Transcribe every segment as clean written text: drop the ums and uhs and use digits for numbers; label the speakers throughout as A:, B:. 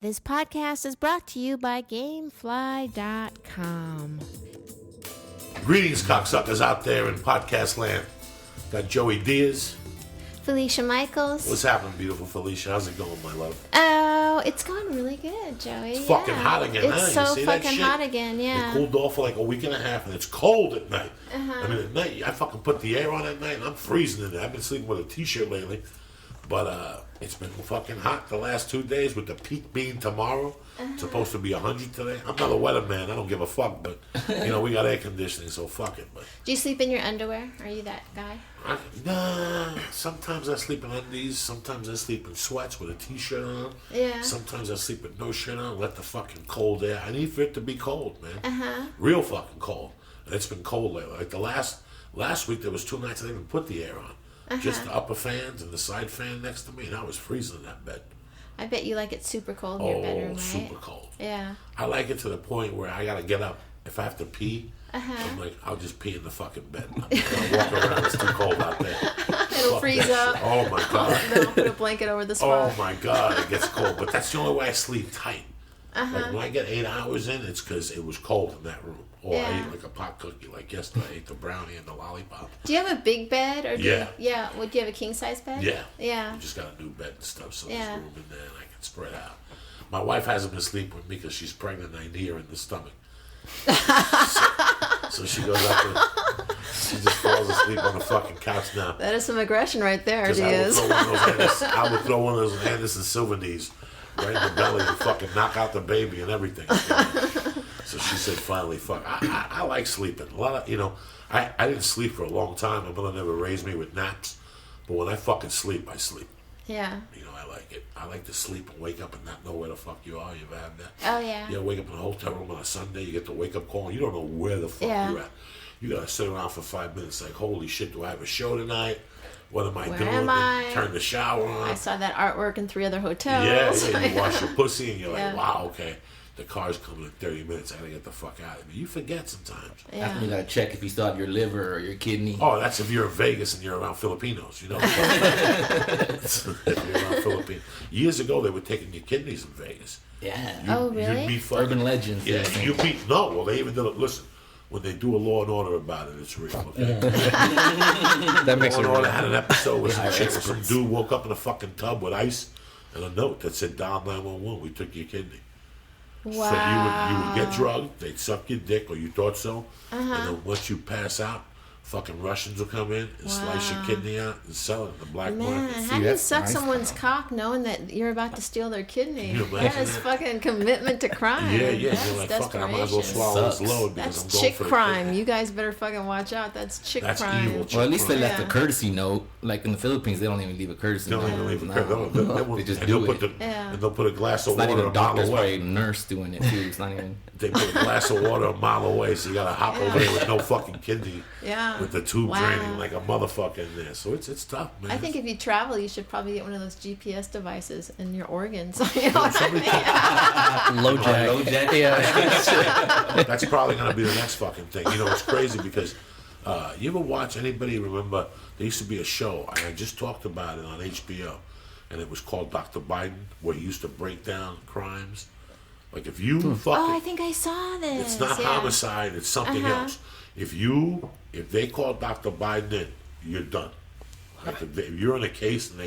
A: This podcast is brought to you by Gamefly.com.
B: Greetings, cocksuckers out there in podcast land. Got Joey Diaz.
A: Felicia Michaels.
B: What's happening, beautiful Felicia? How's it going, my love?
A: Oh, it's going really good, Joey.
B: It's fucking hot again.
A: It's so fucking hot again, yeah.
B: It cooled off for like a week and a half, and it's cold at night.
A: Uh-huh.
B: I mean, at night, I fucking put the air on at night, and I'm freezing in there. I've been sleeping with a t-shirt lately, but it's been fucking hot the last 2 days, with the peak being tomorrow. It's supposed to be 100 today. I'm not a weatherman. I don't give a fuck, but, we got air conditioning, so fuck it. But
A: do you sleep in your underwear? Are you that guy?
B: Nah, sometimes I sleep in undies. Sometimes I sleep in sweats with a t-shirt on.
A: Yeah.
B: Sometimes I sleep with no shirt on. Let the fucking cold air. I need for it to be cold, man.
A: Uh-huh.
B: Real fucking cold. And it's been cold lately. Like the last week, there was 2 nights I didn't even put the air on. Just the upper fans and the side fan next to me, and I was freezing in that bed.
A: I bet you like it super cold in your bedroom, right?
B: Super cold.
A: Yeah.
B: I like it to the point where I gotta get up. If I have to pee,
A: Uh-huh.
B: I'm like, I'll just pee in the fucking bed. I'm gonna walk around. It's too cold out there.
A: It'll freeze up.
B: Shit. Oh my god.
A: Then I'll put a blanket over the spot.
B: Oh my god, it gets cold. But that's the only way I sleep tight. Like when I get 8 hours in, it's because it was cold in that room. Or I ate like a pot cookie. Like yesterday, I ate the brownie and the lollipop.
A: Do you have a big bed? Or do
B: Yeah.
A: Would you have a king size bed?
B: Yeah.
A: Yeah.
B: I just got a new bed and stuff, so
A: Yeah.
B: there's room in there and I can spread out. My wife hasn't been sleeping with me because she's pregnant and I knee her in the stomach. So she goes up and she just falls asleep on the fucking couch now.
A: That is some aggression right there,
B: Because
A: Diaz.
B: I would throw one of those Anderson Silver knees right in the belly and fucking knock out the baby and everything. So she said, finally, fuck. I like sleeping. A lot of, I didn't sleep for a long time. My mother never raised me with naps. But when I fucking sleep, I sleep.
A: Yeah.
B: I like it. I like to sleep and wake up and not know where the fuck you are. You ever had that?
A: Oh, yeah.
B: You wake up in a hotel room on a Sunday, you get the wake up call, and you don't know where the fuck you're at. You gotta sit around for 5 minutes like, holy shit, do I have a show tonight? What am I
A: Where
B: doing?
A: am I?
B: Turn the shower on.
A: I saw that artwork in 3 other hotels.
B: Yeah, you wash your pussy and you're
A: Yeah.
B: like, wow, okay. The car's coming in 30 minutes. I gotta get the fuck out of here. You forget sometimes.
A: Yeah.
C: That's when you gotta check if you still have your liver or your kidney.
B: Oh, that's if you're in Vegas and you're around Filipinos, If you're around Filipinos. Years ago, they were taking your kidneys in Vegas.
C: Yeah.
A: Oh, really?
B: You'd meet fucking,
C: Urban legends.
B: Yeah, you meet. No, well, they even did it. Listen, when they do a Law and Order about it, it's real. Okay?
D: That makes
B: Law
D: it
B: and Order
D: real.
B: had an episode where
C: Yeah,
B: some dude woke up in a fucking tub with ice and a note that said, "Dial 911. We took your kidney."
A: Wow.
B: So you would get drugged, they'd suck your dick, or you thought so, and then once you pass out, fucking Russians will come in and slice your kidney out and sell it in the black
A: Man,
B: market.
A: how do you
D: that's
A: suck
D: nice,
A: someone's
D: though.
A: cock knowing that you're about to steal their kidney?
B: You
A: That
B: imagine
A: is
B: that?
A: fucking commitment to crime.
B: Yeah,
A: That's
B: you're like, fuck it, I might as well
A: desperation.
B: swallow this
C: Sucks.
B: load because
A: That's
B: I'm going
A: chick
B: for the
A: crime.
B: kidney.
A: You guys better fucking watch out. That's chick
B: That's
A: crime.
B: evil chick
C: Well, at least they
B: crime.
C: left a courtesy note. Like in the Philippines, they don't even leave a courtesy
B: They
C: note.
B: don't even leave a
C: No.
B: curve.
C: They just
B: and
C: do
B: they'll
C: it.
B: put
A: Yeah.
B: and they'll put a glass of
C: It's not
B: water
C: even
B: a mile
C: doctors, probably
B: away.
C: a nurse doing it too. It's not even.
B: They put a glass of water a mile away, so you gotta hop over there with no fucking kidney,
A: Yeah.
B: with the tube
A: Wow.
B: draining like a motherfucker in there. So it's tough, man.
A: I think if you travel, you should probably get one of those GPS devices in your organs. You know what I mean?
D: Low jack.
C: Low jack.
D: Yeah.
B: That's probably going to be the next fucking thing. It's crazy because you ever watch anybody remember there used to be a show, and I just talked about it on HBO, and it was called Dr. Biden, where he used to break down crimes. Like if you fucking...
A: Oh, I think I saw this.
B: It's not
A: Yeah.
B: homicide, it's something else. If they call Dr. Biden in, you're done. Like if you're in a case and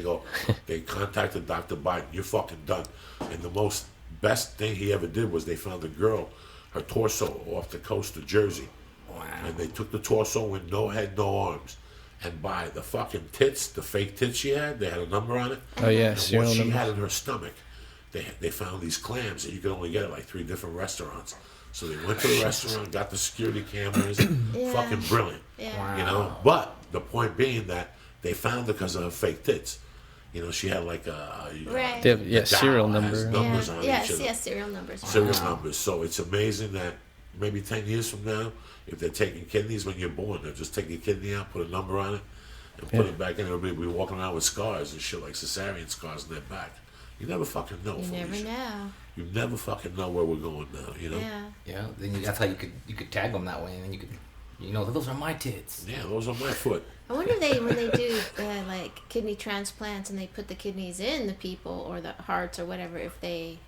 B: they contacted Dr. Biden, you're fucking done. And the best thing he ever did was they found a girl, her torso off the coast of Jersey.
C: Wow.
B: And they took the torso with no head, no arms. And by the fucking tits, the fake tits she had, they had a number on it.
D: Oh yeah,
B: And
D: serial
B: what she
D: number.
B: had in her stomach, they found these clams that you could only get at like 3 different restaurants. So they went to the restaurant, got the security cameras, fucking brilliant.
A: Yeah.
B: But the point being that they found her because of her fake tits. She had like a
A: Right.
D: They have,
B: the
D: serial
B: dial has
D: number.
B: numbers on
A: Yes,
B: each of them.
A: yes, serial numbers.
B: Serial numbers. So it's amazing that maybe 10 years from now, if they're taking kidneys when you're born, they'll just take your kidney out, put a number on it, and put it back in. Everybody will be walking around with scars and shit, like cesarean scars in their back. You never fucking know.
A: You never
B: Felicia.
A: know.
B: You never fucking know where we're going now.
A: Yeah.
C: Yeah. Then that's how you could tag them that way, and then you could, those are my tits.
B: Yeah, those are my foot.
A: I wonder when they do like kidney transplants and they put the kidneys in the people or the hearts or whatever, if they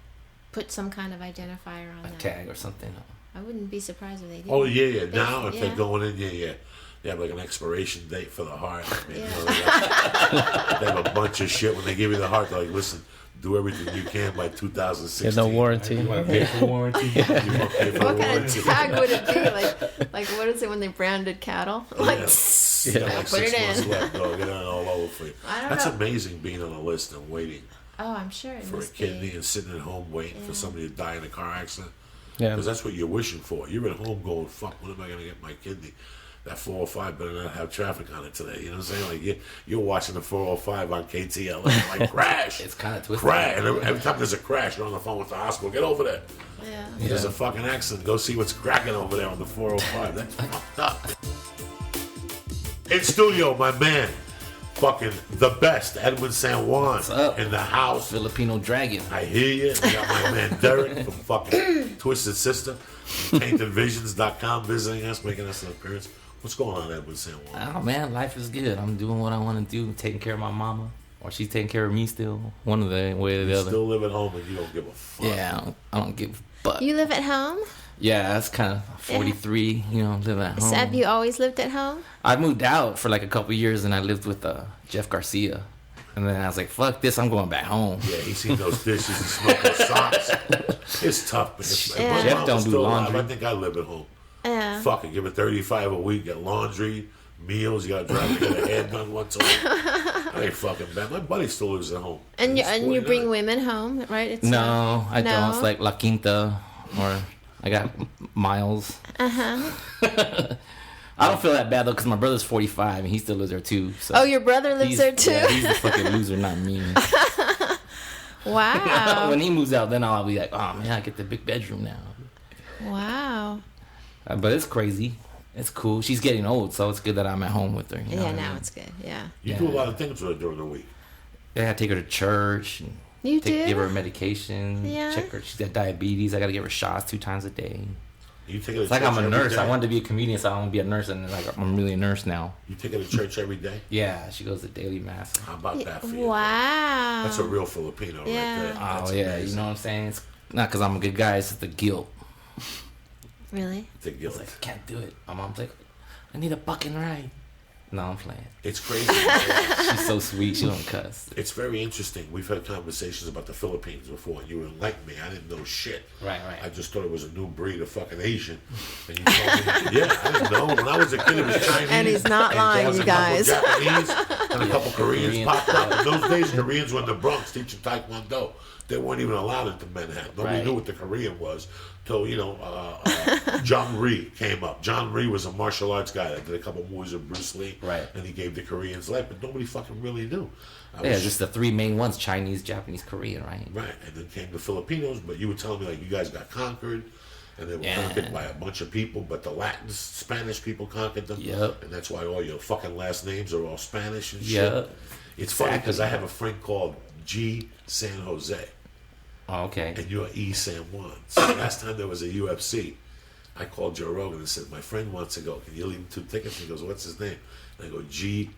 A: put some kind of identifier on
C: A
A: that.
C: tag or something.
A: I wouldn't be surprised if they did.
B: Oh yeah. Now if
A: yeah.
B: they're going in, they have like an expiration date for the heart. I mean,
A: Yeah.
B: they have a bunch of shit when they give you the heart. They're like, listen, do everything you can by 2016.
D: There's no warranty.
C: You want to pay for warranty?
B: You won't pay for
A: What
B: the
A: kind of
B: warranty.
A: tag would it be? Like what is it when they branded cattle? Like,
B: You got like
A: put
B: 6
A: it
B: months
A: in.
B: left, dog. Get it all over for you.
A: I don't
B: That's
A: know.
B: amazing being on a list and waiting
A: Oh, I'm sure it
B: for a
A: must
B: kidney
A: be.
B: and sitting at home waiting for
A: Yeah.
B: somebody to die in a car accident.
D: Yeah.
B: Because that's what you're wishing for. You're at home going, fuck, when am I going to get my kidney? That 405 better not have traffic on it today. You know what I'm saying? Like, you're watching the 405 on KTLA, like, crash.
C: It's kind of twisted.
B: Crash. And every time there's a crash, you're on the phone with the hospital. Get over there.
A: Yeah.
B: There's a fucking accident. Go see what's cracking over there on the 405. That's fucked up. In studio, my man, fucking the best, Edwin San Juan,
C: What's up?
B: in the house.
C: Filipino dragon.
B: I hear you. We got my man Derek from fucking Twisted Sister, PaintedVisions.com, visiting us, making us an appearance. What's going on, Edwin San Juan?
C: Oh man, life is good. I'm doing what I want to do, taking care of my mama, or she's taking care of me still. One of the way or the
B: You
C: other.
B: still live at home and you don't give a fuck.
C: Yeah, I don't give a fuck.
A: You live at home?
C: Yeah, that's kind of 43. You know, live at home.
A: So have you always lived at home?
C: I moved out for like a couple years, and I lived with Jeff Garcia. And then I was like, "Fuck this! I'm going back home."
B: Yeah, he seen those dishes and smelled those socks. It's tough. But if
A: Yeah.
B: my
C: Jeff
B: mom
C: don't
B: was
C: do
B: still alive,
C: laundry.
B: I think I live at home.
A: Yeah.
B: Fuck it, give it 35 a week, get laundry, meals, you gotta drive to get a hair done once a week. I ain't fucking bad. My buddy still lives at home.
A: And
B: He's
A: you
B: 49.
A: bring women home, right? It's
C: No, I
A: No?
C: don't. It's like La Quinta, or I got Miles. I don't feel that bad though, because my brother's 45 and he still lives there too. So
A: Oh, your brother lives
C: he's-
A: there too?
C: Yeah, he's the fucking loser, not me.
A: Wow.
C: When he moves out, then I'll be like, "Oh man, I get the big bedroom now."
A: Wow.
C: But it's crazy. It's cool. She's getting old, so it's good that I'm at home with her. You know
A: Yeah,
C: what I
A: now
C: mean?
A: it's good. Yeah.
B: You do a lot of things with her during the week.
C: Yeah, I take her to church. And
A: You do?
C: give her medication.
A: Yeah.
C: Check her. She's got diabetes. I got to give her shots 2 times a day.
B: You take her to
C: It's like
B: church
C: I'm a
B: every
C: nurse.
B: day?
C: I wanted to be a comedian, so I want to be a nurse, and like I'm really a nurse now.
B: You take her to church every day?
C: Yeah, she goes to daily mass.
B: How about that for you?
A: Wow.
B: That's a real Filipino
A: Yeah.
B: right there.
C: Oh
B: That's
C: yeah,
B: amazing.
C: you know what I'm saying? It's not because I'm a good guy. It's just the guilt.
A: Really?
B: The guilt.
C: It's like, I can't do it. My mom's like, I need a fucking ride. No, I'm playing.
B: It's crazy.
C: She's so sweet. She don't cuss.
B: It's very interesting. We've had conversations about the Philippines before, and you enlightened me. I didn't know shit.
C: Right.
B: I just thought it was a new breed of fucking Asian. And you told me, yeah, I didn't know. When I was a kid, it was Chinese.
A: And he's not
B: and
A: lying,
B: there was
A: you
B: a couple
A: guys.
B: Japanese and a couple Koreans
C: Koreans.
B: popped up. In those days, Koreans were in the Bronx teaching Taekwondo. They weren't even allowed into Manhattan. Nobody
C: Right.
B: knew what the Korean was till, John Rhee came up. John Rhee was a martial arts guy that did a couple movies with Bruce Lee.
C: Right.
B: And he gave the Koreans life, but nobody fucking really knew. I
C: Yeah,
B: was
C: just the 3 main ones: Chinese, Japanese, Korean. Right.
B: Right, and then came the Filipinos, but you were telling me like you guys got conquered, and they were
C: Yeah.
B: conquered by a bunch of people, but the Latin, Spanish people conquered them.
C: Yep.
B: And that's why all your fucking last names are all Spanish and shit.
C: Yep.
B: It's funny because I have a friend called G. San Jose,
C: Oh, okay.
B: and you're E. San Juan. So last time there was a UFC, I called Joe Rogan and said, my friend wants to go. Can you leave him 2 tickets? He goes, what's his name? And I go, G.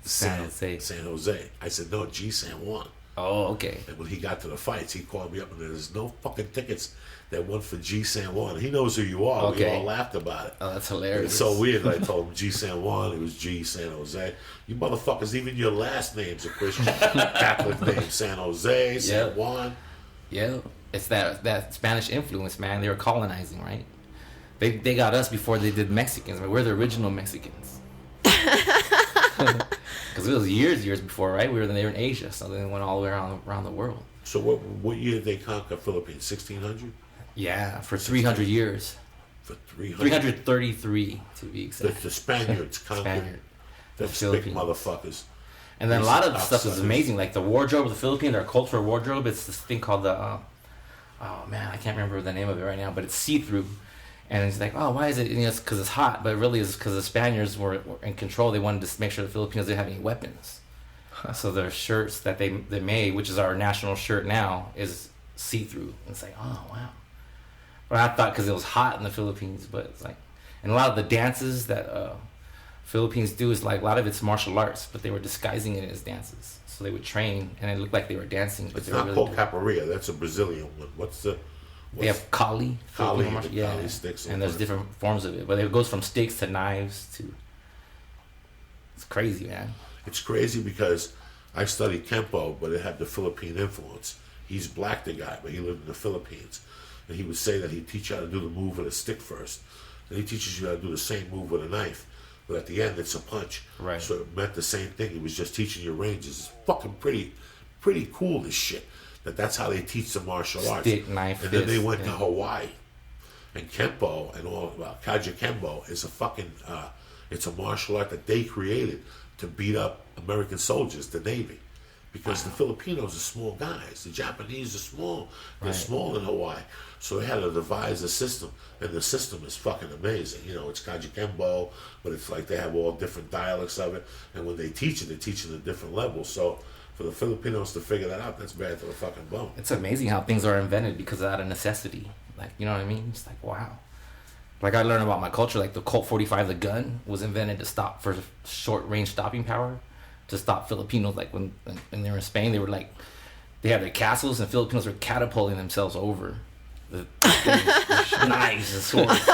C: San Jose.
B: San Jose. I said, no, G. San Juan.
C: Oh, okay.
B: And when he got to the fights, he called me up and there's no fucking tickets that went for G. San Juan. He knows who you are. We
C: Okay.
B: all laughed about it.
C: Oh, that's
B: It's
C: hilarious.
B: so weird that I told him G. San Juan. It was G. San Jose. You motherfuckers, even your last name's a Christian Catholic name. San Jose, San
C: Yep.
B: Juan.
C: Yeah, it's that Spanish influence, man. They were colonizing, right? They got us before they did Mexicans. We're the original Mexicans. Because it was years before, right? They were in Asia, so they went all the way around the world.
B: So what year did they conquer Philippines? 1600?
C: Yeah, for 300 years.
B: For 300?
C: 333 to be exact.
B: The Spaniards conquered
C: Spaniard.
B: the
C: The
B: big
C: Philippines.
B: motherfuckers.
C: And then a lot of the
B: These
C: stuff is
B: outsiders.
C: amazing, like the wardrobe of the Philippines, their cultural wardrobe. It's this thing called the, oh man, I can't remember the name of it right now, but it's see-through. And it's like, oh, why is it? And it's because it's hot, but really it's because the Spaniards were in control. They wanted to make sure the Filipinos didn't have any weapons. So their shirts that they made, which is our national shirt now, is see-through. And it's like, oh, wow. But I thought because it was hot in the Philippines, but it's like, and a lot of the dances that Philippines do is like a lot of it's martial arts, but they were disguising it as dances. So they would train, and it looked like they were dancing. But
B: It's
C: they were
B: not
C: really
B: called capoeira. That's a Brazilian one.
C: They have kali.
B: Kali,
C: Filipino
B: the
C: martial-
B: kali sticks.
C: and there's different forms of it, but it goes from sticks to knives to. It's crazy, man.
B: It's crazy because I studied Kempo, but it had the Philippine influence. He's black, the guy, but he lived in the Philippines. And he would say that he'd teach you how to do the move with a stick first. Then he teaches you how to do the same move with a knife. But at the end, it's a punch.
C: Right.
B: So it meant the same thing. He was just teaching you ranges. It's fucking pretty cool, this shit. That's how they teach the martial arts.
C: Stick, knife,
B: and then they
C: fist,
B: went to
C: yeah.
B: Hawaii. And Kempo and all, Kaja Kempo is a fucking, it's a martial art that they created to beat up American soldiers, the Navy. Because the Filipinos are small guys. The Japanese are small. They're
C: Right.
B: small in Hawaii. So they had to devise a system. And the system is fucking amazing. You know, it's Kaja Kempo, but it's like they have all different dialects of it. And when they teach it at different levels. So for the Filipinos to figure that out, that's bad to the fucking bone.
C: It's amazing how things are invented because out of necessity. Like, you know what I mean? It's like, wow. Like, I learned about my culture, like the Colt 45, the gun, was invented to stop for short range stopping power, to stop Filipinos. Like, when they were in Spain, they were like, they had their castles, and Filipinos were catapulting themselves over the knives and swords.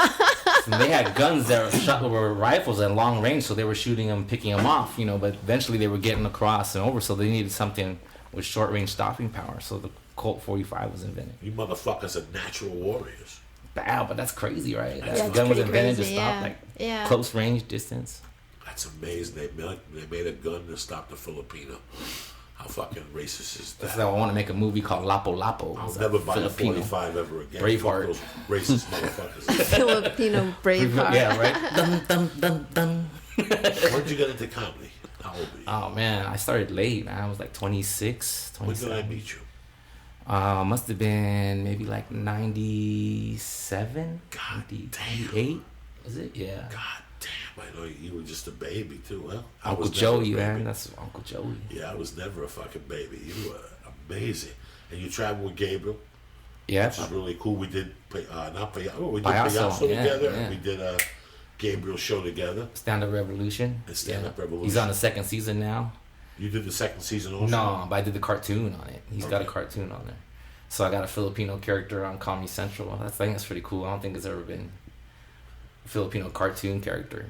C: And they had guns that were rifles at long range, so they were shooting them, picking them off, you know, but eventually they were getting across and over, so they needed something with short range stopping power. So the Colt 45 was invented.
B: You motherfuckers are natural warriors.
C: Wow, but that's crazy, right?
B: Yeah,
C: That
B: it's
C: gun was
A: pretty
C: invented
A: crazy,
C: to stop
A: yeah.
C: like
A: Yeah.
C: close range distance.
B: That's amazing. They made a gun to stop the Filipino. How fucking racist is
C: That's
B: that?
C: why I want to make a movie called Lapo Lapo.
B: I'll
C: It's
B: never
C: a
B: buy a
C: Filipino.
B: 45 ever again.
C: Braveheart.
B: Fuck those racist motherfuckers.
A: Filipino Braveheart.
C: Yeah, right? Dun, dun, dun, dun.
B: When'd you get into comedy? How old were you?
C: Oh, man, I started late, man. I was like 26,
B: When did I
C: 27.
B: meet you?
C: Must have been maybe like 97?
B: God damn.
C: 98? Was it? Yeah.
B: God damn, I know you were just a baby too, huh? I
C: Uncle
B: was never
C: Joey,
B: a baby.
C: man. That's Uncle Joey.
B: Yeah, I was never a fucking baby. You were amazing. And you traveled with Gabriel,
C: Yeah.
B: which is really cool. We did, we did
C: Payaso,
B: Payaso
C: yeah,
B: together,
C: yeah.
B: and we did a Gabriel show together.
C: Stand Up Revolution.
B: And Stand Up Revolution.
C: He's on the second season now.
B: You did the second season also?
C: No, but I did the cartoon on it. He's got a
B: Okay.
C: cartoon on there. So I got a Filipino character on Comedy Central. I think that's pretty cool. I don't think it's ever been a Filipino cartoon character.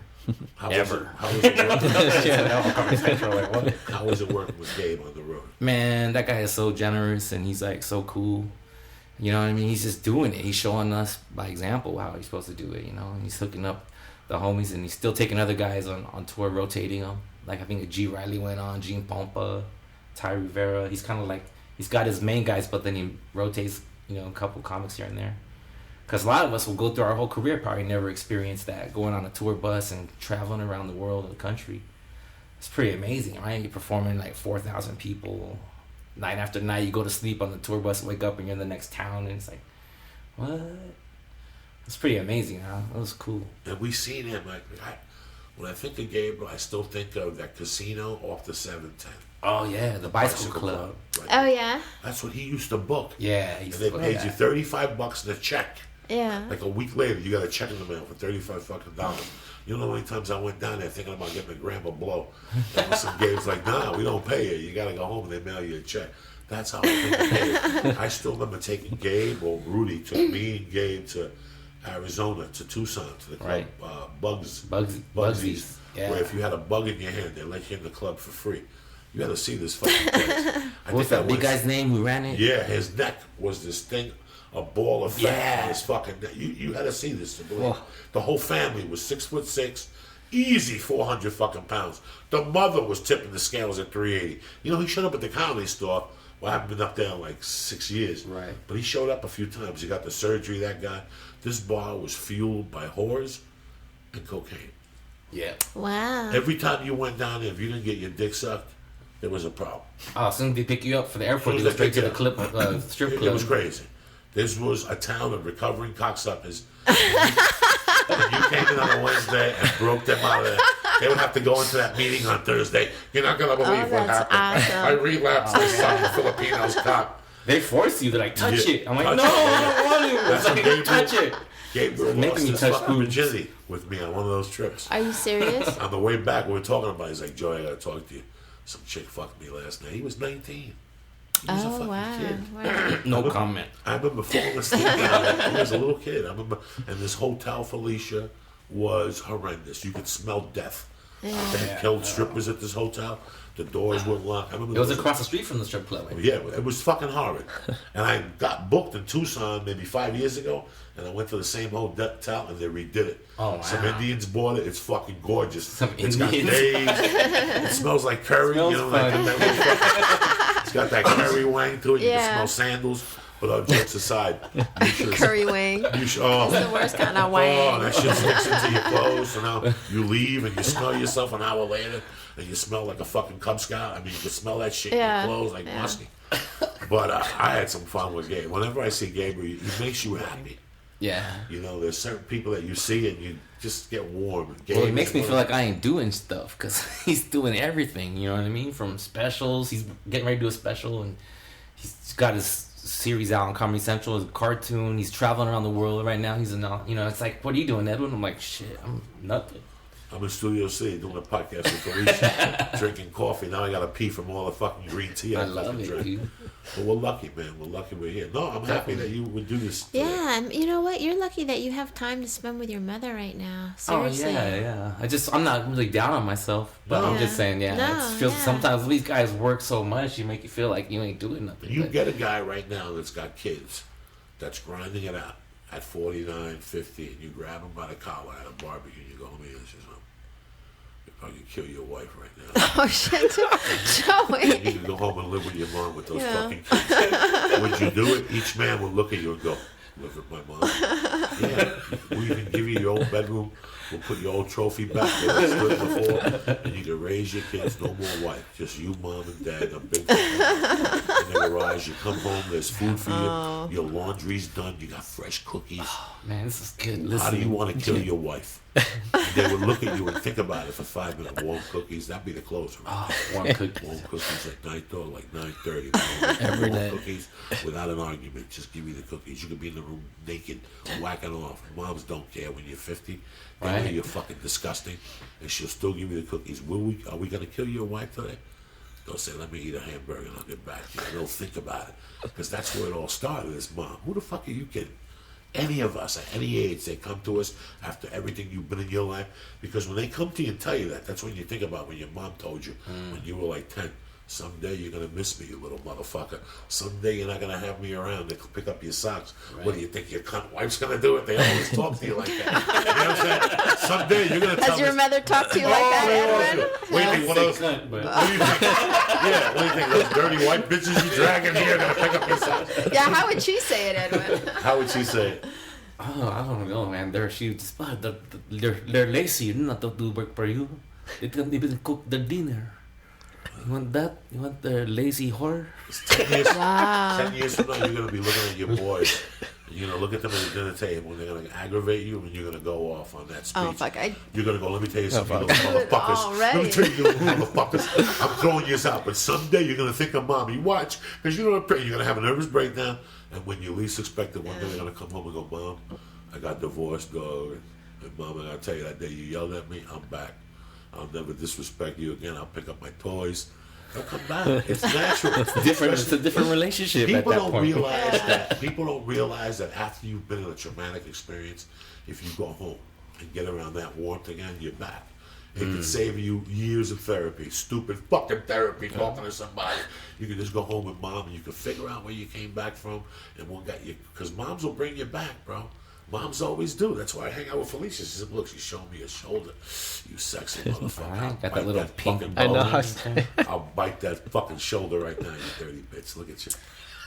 B: How
C: Ever.
B: How was it working?
C: Yeah, no, on Comedy Central, like what?
B: How was it working with Gabe on the road?
C: Man, that guy is so generous and he's like so cool. You know what I mean? He's just doing it. He's showing us by example how he's supposed to do it, you know? And he's hooking up the homies and he's still taking other guys on tour, rotating them. Like I think G. Riley went on, Gene Pompa, Ty Rivera. He's kind of like, he's got his main guys, but then he rotates, you know, a couple comics here and there. Because a lot of us will go through our whole career probably never experienced that, going on a tour bus and traveling around the world or the country. It's pretty amazing, right? You're performing like 4,000 people. Night after night, you go to sleep on the tour bus, wake up, and you're in the next town, and it's like, what? It's pretty amazing, huh? That was cool.
B: And we seen him. When I think of Gabriel, I still think of that casino off the 710.
C: Oh, yeah, the Bicycle Club.
B: Right.
A: Oh yeah.
B: That's what he used to book.
C: Yeah,
B: And
C: he's
B: they paid you $35 in a check.
A: Yeah.
B: Like a week later, you got a check in the mail for $35 fucking dollars. You know how many times I went down there thinking about getting a gram of blow. And some Gabe's like, nah, we don't pay you. You got to go home and they mail you a check. That's how I think of Gabe. I still remember taking Gabe, or Rudy took me and Gabe to Arizona, to Tucson, to the club,
C: Right.
B: Bugsy's.
C: Yeah.
B: Where if you had a bug in your hand, they let you in the club for free. You got to see this fucking place.
C: What's that big guy's name who ran it?
B: Yeah, his neck was this thing, a ball of fat
C: Yeah.
B: on his fucking neck. You had to see this to believe.
C: Whoa.
B: The whole family was 6'6", easy 400 fucking pounds. The mother was tipping the scales at 380. You know, he showed up at the Comedy Store. Well, I haven't been up there in like 6 years.
C: Right.
B: But he showed up a few times. He got the surgery, that guy. This bar was fueled by whores and cocaine.
C: Yeah.
A: Wow.
B: Every time you went down there, if you didn't get your dick sucked, there was a problem.
C: Oh, as soon as they pick you up for the airport,
B: As
C: you
B: soon
C: go
B: as they
C: straight to
B: pick
C: the
B: you up.
C: strip club.
B: It was crazy. This was a town of recovering cocksuckers. And you came in on a Wednesday and broke them out of there. They would have to go into that meeting on Thursday. You're not going to believe what
A: that's
B: happened.
A: awesome.
B: I relapsed this fucking Filipinos cop.
C: They force you. They're like, touch
B: Yeah,
C: it. I'm like,
B: touch
C: no,
B: it,
C: I don't want to.
B: That's
C: It's like,
B: what
C: touch it.
B: Gabriel
C: Making
B: lost
C: me
B: his
C: touch
B: fucking
C: boobs.
B: virginity with me on one of those trips.
A: Are you serious?
B: On the way back, we were talking about it. He's like, Joey, I gotta talk to you. Some chick fucked me last night. He was 19. He was a
A: Oh
B: fucking
A: wow.
B: kid.
A: Wow.
C: No comment.
B: I remember falling asleep down. He was a little kid. I remember, and this hotel, Felicia, was horrendous. You could smell death. They had killed strippers at this hotel. The doors wouldn't lock. I remember
C: It was across the street from the strip club.
B: Yeah, it was fucking horrid. And I got booked in Tucson maybe 5 years ago, and I went to the same hotel and they redid it.
C: Oh, wow.
B: Some Indians bought it. It's fucking gorgeous.
C: Some
B: It's
C: Indians.
B: got days. It smells like curry.
C: Smells
B: You know, like
C: fun.
B: it's got that curry wang to it. You
A: Yeah.
B: can smell sandals. But all jokes aside, you should,
A: Curry wing.
B: you should, oh,
A: It's the worst kind of
B: oh,
A: wang.
B: that shit sticks into your clothes. So now you leave and you smell yourself an hour later, and you smell like a fucking Cub Scout. I mean, you can smell that shit
A: Yeah.
B: in your clothes like musky. But I had some fun with Gabe. Whenever I see Gabriel, he makes you happy.
C: Yeah.
B: You know, there's certain people that you see and you just get warm. And Gabe
C: Well, it makes
B: is
C: me
B: one
C: feel
B: of-
C: like I ain't doing stuff because he's doing everything. You know what I mean? From specials, he's getting ready to do a special, and he's got his series out on Comedy Central, his cartoon. He's traveling around the world right now. He's it's like, what are you doing, Edwin? I'm like, shit, I'm nothing.
B: I'm in Studio C doing a podcast with Felicia, drinking coffee. Now I got to pee from all the fucking green tea
C: I
B: fucking
C: love it,
B: drink.
C: dude.
B: But we're lucky, man. We're lucky we're here. No, I'm happy that you would do this.
A: Yeah, and you know what? You're lucky that you have time to spend with your mother right now. Seriously.
C: Oh yeah. I'm not really down on myself, but I'm
A: Yeah.
C: just saying, yeah.
A: No,
C: It feels
A: yeah.
C: sometimes these guys work so much, you make you feel like you ain't doing nothing.
B: You
C: but-
B: get a guy right now that's got kids, that's grinding it out at 49, 50, and you grab him by the collar at a barbecue and you go, let me ask you something. I can kill your wife right now.
A: Oh shit, Joey.
B: You can go home and live with your mom with those
A: Yeah.
B: fucking kids. Would you do it? Each man would look at you and go, live with my mom. Yeah. We even give you your own bedroom. We'll put your old trophy back where it stood before, and you can raise your kids. No more wife. Just you, mom, and dad. A big in the garage. You come home. There's food for you. Your laundry's done. You got fresh cookies.
C: Man, this is good.
B: How do you
C: Listen,
B: want to kill your wife? And they would look at you and think about it for 5 minutes. Warm cookies. That'd be the closer.
C: warm cookies.
B: Warm cookies at night though, like 9:30.
D: Every
B: Warm
D: day.
B: cookies without an argument. Just give me the cookies. You could be in the room naked, whacking off. Moms don't care when you're 50. They know
C: Right.
B: you're fucking disgusting, and she'll still give you the cookies. Are we gonna kill your wife today? They'll say, let me eat a hamburger and I'll get back to you. They'll think about it. Because that's where it all started, is mom. Who the fuck are you kidding? Any of us, at any age, they come to us after everything you've been in your life. Because when they come to you and tell you that, that's when you think about when your mom told you when you were like 10. Someday you're going to miss me, you little motherfucker. Someday you're not going to have me around to pick up your socks.
C: Right.
B: What do you think your cunt wife's going to do it? They always talk to you like that. You know what I'm saying? Someday you're going to tell
A: Has your
B: me.
A: mother talked to you like that, Edwin?
B: What do you think? One of those,
C: Cunt, but-
B: what do you think? Yeah, what do you think? Those dirty white bitches you dragging here going to pick up your socks?
A: Yeah, how would she say it, Edwin?
B: How would she say it?
C: Oh, I don't know, man. They're lazy, not to do work for you. They can't even cook the dinner. You want that? You want the lazy whore?
B: 10 years,
A: Wow.
B: 10 years from now, you're going to be looking at your boys. And you're going to look at them at the dinner table, and they're going to aggravate you, and you're going to go off on that speech.
A: Oh, fuck.
B: You're going to go, let me tell you something, you
D: fuck.
B: little motherfuckers.
A: Already.
B: Let me tell you, you little motherfuckers. I'm throwing you out. But someday you're going to think of mommy. Watch. Because you're going to have a nervous breakdown. And when you least expect it, one day they're going to come home and go, Mom, I got divorced, dog. And Mom, I got to tell you, that day you yelled at me, I'm back. I'll never disrespect you again. I'll pick up my toys. They'll come back. It's natural.
C: Different. It's a different relationship at
B: People
C: that
B: don't
C: point.
B: realize that. People don't realize that after you've been in a traumatic experience, if you go home and get around that warmth again, you're back. It can save you years of therapy, stupid fucking therapy, talking to somebody. You can just go home with mom and you can figure out where you came back from and what got you. Because moms will bring you back, bro. Moms always do. That's why I hang out with Felicia. She said, look, she's showing me her shoulder. You sexy motherfucker.
C: Right,
B: I'll
C: got that
B: bite
C: little pink
B: fucking
D: I know.
B: bone. I'll bite that fucking shoulder right now, you dirty bitch. Look at you.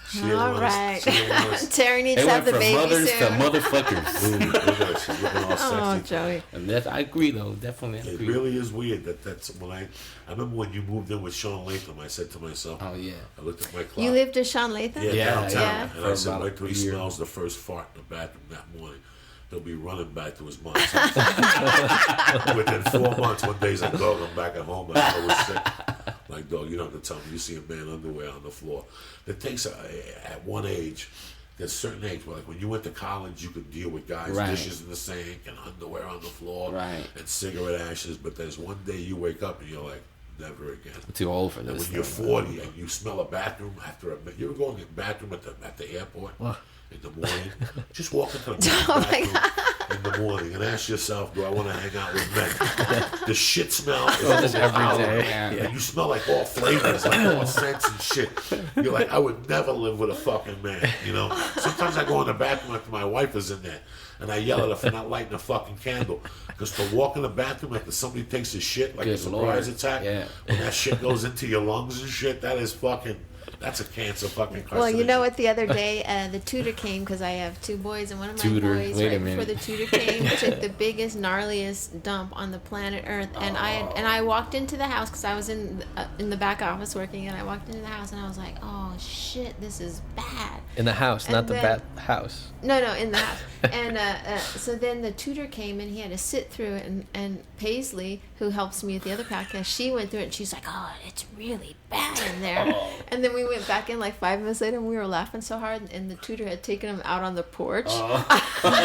B: She didn't
A: All
B: want
A: right.
B: us. She didn't want us.
A: Terry needs
C: They
A: to have
C: went
A: the
C: from
A: baby
C: mothers
A: soon.
C: to motherfuckers.
B: Ooh, look at her. She's looking all sexy.
A: Oh, Joey.
C: And that, I agree, though. Definitely
B: It
C: agree.
B: really is weird that's when I remember when you moved in with Sean Latham, I said to myself,
C: Oh, yeah.
B: I looked at my clock.
A: You lived with Sean Latham?
B: yeah,
C: Yeah,
B: downtown.
A: yeah.
B: And
C: For
B: I said,
C: about
B: wait till
C: a
B: he
C: year.
B: smells the first fart in the bathroom that morning. He'll be running back to his mom's house. Within 4 months, one day he's like, dog, I'm back at home. I was sick. Like, dog, you don't have to tell me you see a man underwear on the floor. It takes at one age, there's a certain age where, like, when you went to college, you could deal with guys' dishes in the sink and underwear on the floor and cigarette ashes. But there's one day you wake up and you're like, never again.
C: I'm too old for this.
B: And when you're 40 and you smell a bathroom after a minute, you ever go in the bathroom at the airport in the morning? Just walk into the bathroom in the morning and ask yourself, do I want to hang out with men? The shit smell is
D: every day.
B: And you smell like all flavors, like all scents and shit. You're like, I would never live with a fucking man, you know? Sometimes I go in the bathroom after my wife is in there and I yell at her for not lighting a fucking candle. Because to walk in the bathroom after somebody takes a shit, like a surprise attack, when that shit goes into your lungs and shit, that is fucking... That's a cancer fucking carcination.
A: Well, you know what? The other day, the tutor came because I have two boys, and one of my boys, right before the tutor came, took the biggest, gnarliest dump on the planet Earth. And I walked into the house because I was in the back office working, and I walked into the house and I was like, oh shit, this is bad.
D: In the house, not the house.
A: No, in the house. And so then the tutor came and he had to sit through it, and Paisley, who helps me with the other podcast, she went through it and she's like, oh, it's really bad in there. And then we went back in like 5 minutes later and we were laughing so hard, and the tutor had taken him out on the porch. I was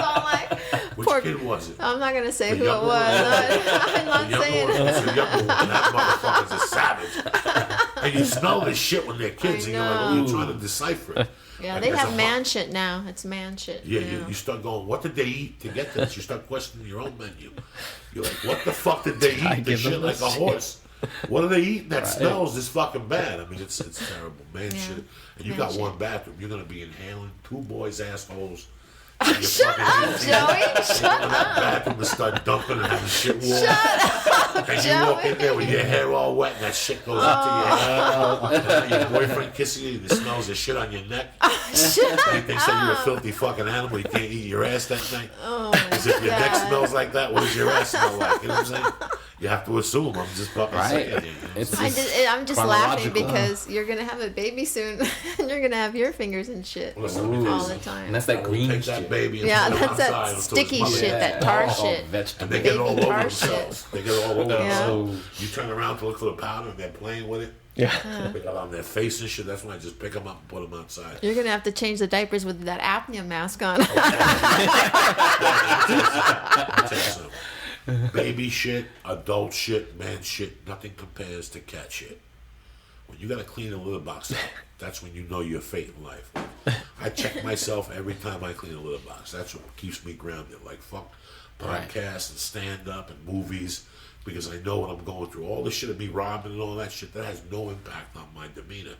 A: all like,
B: which kid was it?
A: I'm not going to say who it was. I'm not saying it.
B: The younger one. That motherfucker's a savage. And you smell this shit when they're kids and you're like, oh, you're trying to decipher it.
A: Yeah, they have man shit now. It's man shit.
B: Yeah, you start going, what did they eat to get this? You start questioning your own menu. You're like, what the fuck did they eat? They shit like a horse. What are they eating that smells this fucking bad? I mean, it's terrible. Man shit. And you got one bathroom. You're going to be inhaling two boys' assholes.
A: Shut up, Joey. Shut up.
B: Bathroom to start dumping and having shit water. Shut up, and you walk in there with your hair all wet and that shit goes into your hair. Your boyfriend kisses you and it smells the shit on your neck.
A: Shut up.
B: He thinks that you're a filthy fucking animal. You can't eat your ass that night.
A: Oh,
B: because if your neck smells like that, what does your ass smell like? You know what I'm saying? You have to assume. I'm just fucking saying. You know?
A: I'm just laughing because you're gonna have a baby soon, and you're gonna have your fingers and shit all the time.
C: And that's that green shit.
B: Baby
A: that's that sticky shit, that tar shit.
B: And they get all over themselves. They get all over themselves. You turn around to look for the powder, and they're playing with it.
D: Yeah.
B: They got on their face and shit. That's when I just pick them up and put them outside.
A: You're gonna have to change the diapers with that apnea mask on.
B: Baby shit, adult shit, man shit, nothing compares to cat shit. When you gotta clean a litter box out, that's when you know your fate in life. I check myself every time I clean a litter box. That's what keeps me grounded. Like, fuck podcasts and stand-up and movies, because I know what I'm going through. All the shit of me robbing and all that shit, that has no impact on my demeanor.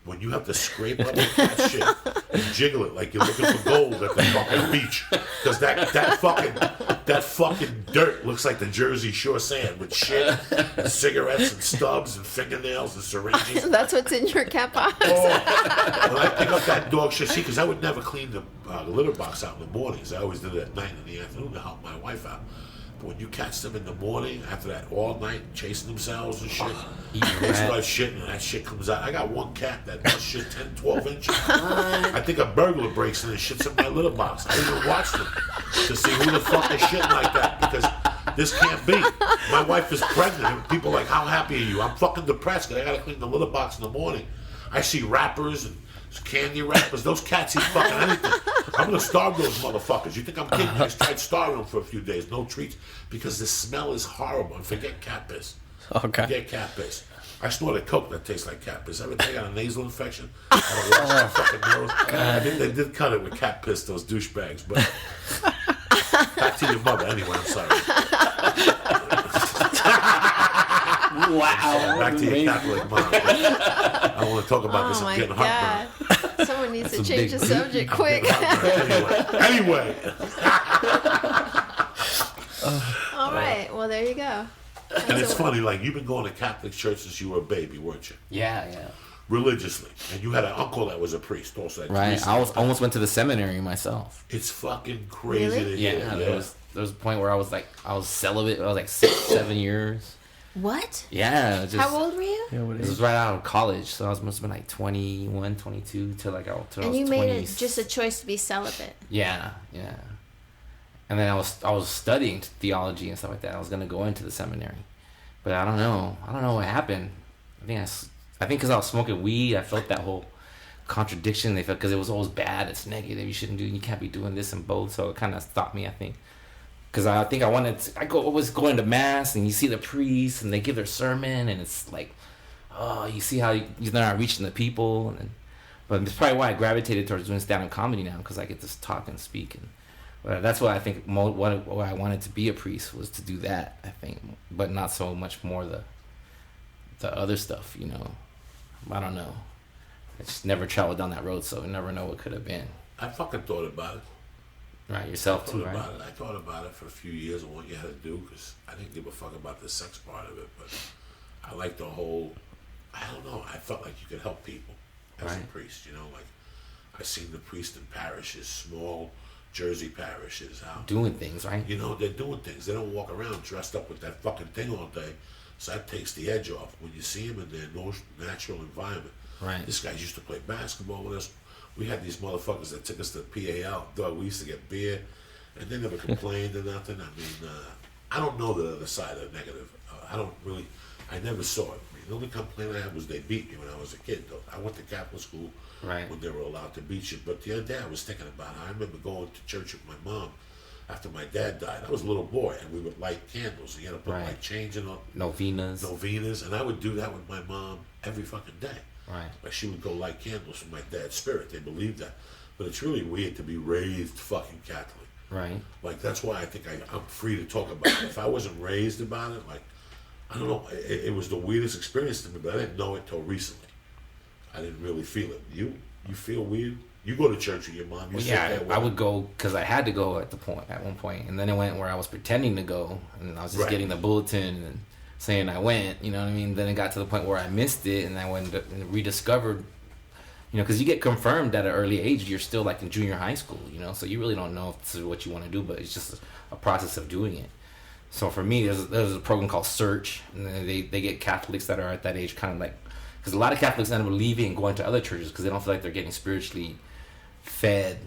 B: When you have to scrape up the cat shit and jiggle it like you're looking for gold at the fucking beach, because that fucking dirt looks like the Jersey Shore sand with shit and cigarettes and stubs and fingernails and syringes.
A: That's what's in your cat box.
B: When I pick up that dog shit, see, because I would never clean the litter box out in the mornings. I always did it at night and in the afternoon to help my wife out. But when you catch them in the morning, after that all night, chasing themselves and shit, they start shitting and that shit comes out. I got one cat that does shit 10, 12 inches. I think a burglar breaks in and shits in my litter box. I even watched them to see who the fuck is shitting like that, because this can't be. My wife is pregnant and people are like, how happy are you? I'm fucking depressed because I got to clean the litter box in the morning. I see wrappers and candy wrappers. Those cats eat fucking anything. I'm going to starve those motherfuckers. You think I'm kidding? I just tried starving them for a few days. No treats. Because the smell is horrible. And forget cat piss.
D: Okay.
B: Forget cat piss. I snorted coke that tastes like cat piss. Every time I got a nasal infection, I don't wash my fucking nose. I think they did cut it with cat piss, those douchebags. But back to your mother anyway. I'm sorry.
C: Wow.
B: Back to your Catholic mom. I don't want to talk about this. I'm getting heartburn.
A: Someone needs to change the subject quick.
B: Anyway.
A: All right. Well, there you go.
B: And it's funny, like, you've been going to Catholic church since you were a baby, weren't you?
C: Yeah.
B: Religiously. And you had an uncle that was a priest also.
C: Right. I almost went to the seminary myself.
B: It's fucking crazy.
C: Really? There was a point where I was celibate. I was like 6, 7 years.
A: What?
C: Yeah.
A: How old were you?
C: Yeah, this was right out of college, so I must have been like 21, 22 till I was 20.
A: And you made it just a choice to be celibate.
C: Yeah. And then I was studying theology and stuff like that. I was gonna go into the seminary, But I don't know. I don't know what happened. I think because I was smoking weed, I felt that whole contradiction. They felt because it was always bad. It's negative. You shouldn't do. You can't be doing this and both. So it kind of stopped me. I think because I think always going to mass and you see the priests and they give their sermon and it's like, oh, you see how you're not reaching the people. But it's probably why I gravitated towards doing stand-up comedy now because I get to talk and speak. But that's what I think. What I wanted to be a priest was to do that. I think, but not so much more the other stuff. You know, I don't know. I just never traveled down that road, so I never know what could have been.
B: I fucking thought about it.
C: Right, yourself too, right?
B: I thought about it for a few years and what you had to do because I didn't give a fuck about the sex part of it, but I liked the whole. I don't know. I felt like you could help people as a priest. You know, like I seen the priest in parishes, small Jersey parishes, how
C: doing things, right?
B: You know, they're doing things. They don't walk around dressed up with that fucking thing all day, so that takes the edge off when you see them in their natural environment.
C: Right.
B: This guy used to play basketball with us. We had these motherfuckers that took us to PAL. Dog, we used to get beer, and they never complained or nothing. I mean, I don't know the other side of the negative. I never saw it. I mean, the only complaint I had was they beat me when I was a kid, though. I went to Catholic school when they were allowed to beat you. But the other day I was thinking about it. I remember going to church with my mom after my dad died. I was a little boy, and we would light candles. And you had to put like change in
C: novenas,
B: and I would do that with my mom every fucking day.
C: Right.
B: Like she would go light candles for my dad's spirit. They believed that. But it's really weird to be raised fucking Catholic.
C: Right.
B: Like that's why I think I'm free to talk about it. If I wasn't raised about it, like I don't know, it was the weirdest experience to me, but I didn't know it till recently. I didn't really feel it. You feel weird? You go to church with your mom.
C: I would go because I had to go at one point, and then it went where I was pretending to go, and I was just getting the bulletin and saying I went. You know what I mean? Then it got to the point where I missed it, and I went and rediscovered. You know, because you get confirmed at an early age, you're still like in junior high school. You know, so you really don't know if this is what you want to do, but it's just a process of doing it. So for me, there's a program called Search, and they get Catholics that are at that age kind of like, because a lot of Catholics end up leaving and going to other churches because they don't feel like they're getting spiritually fed,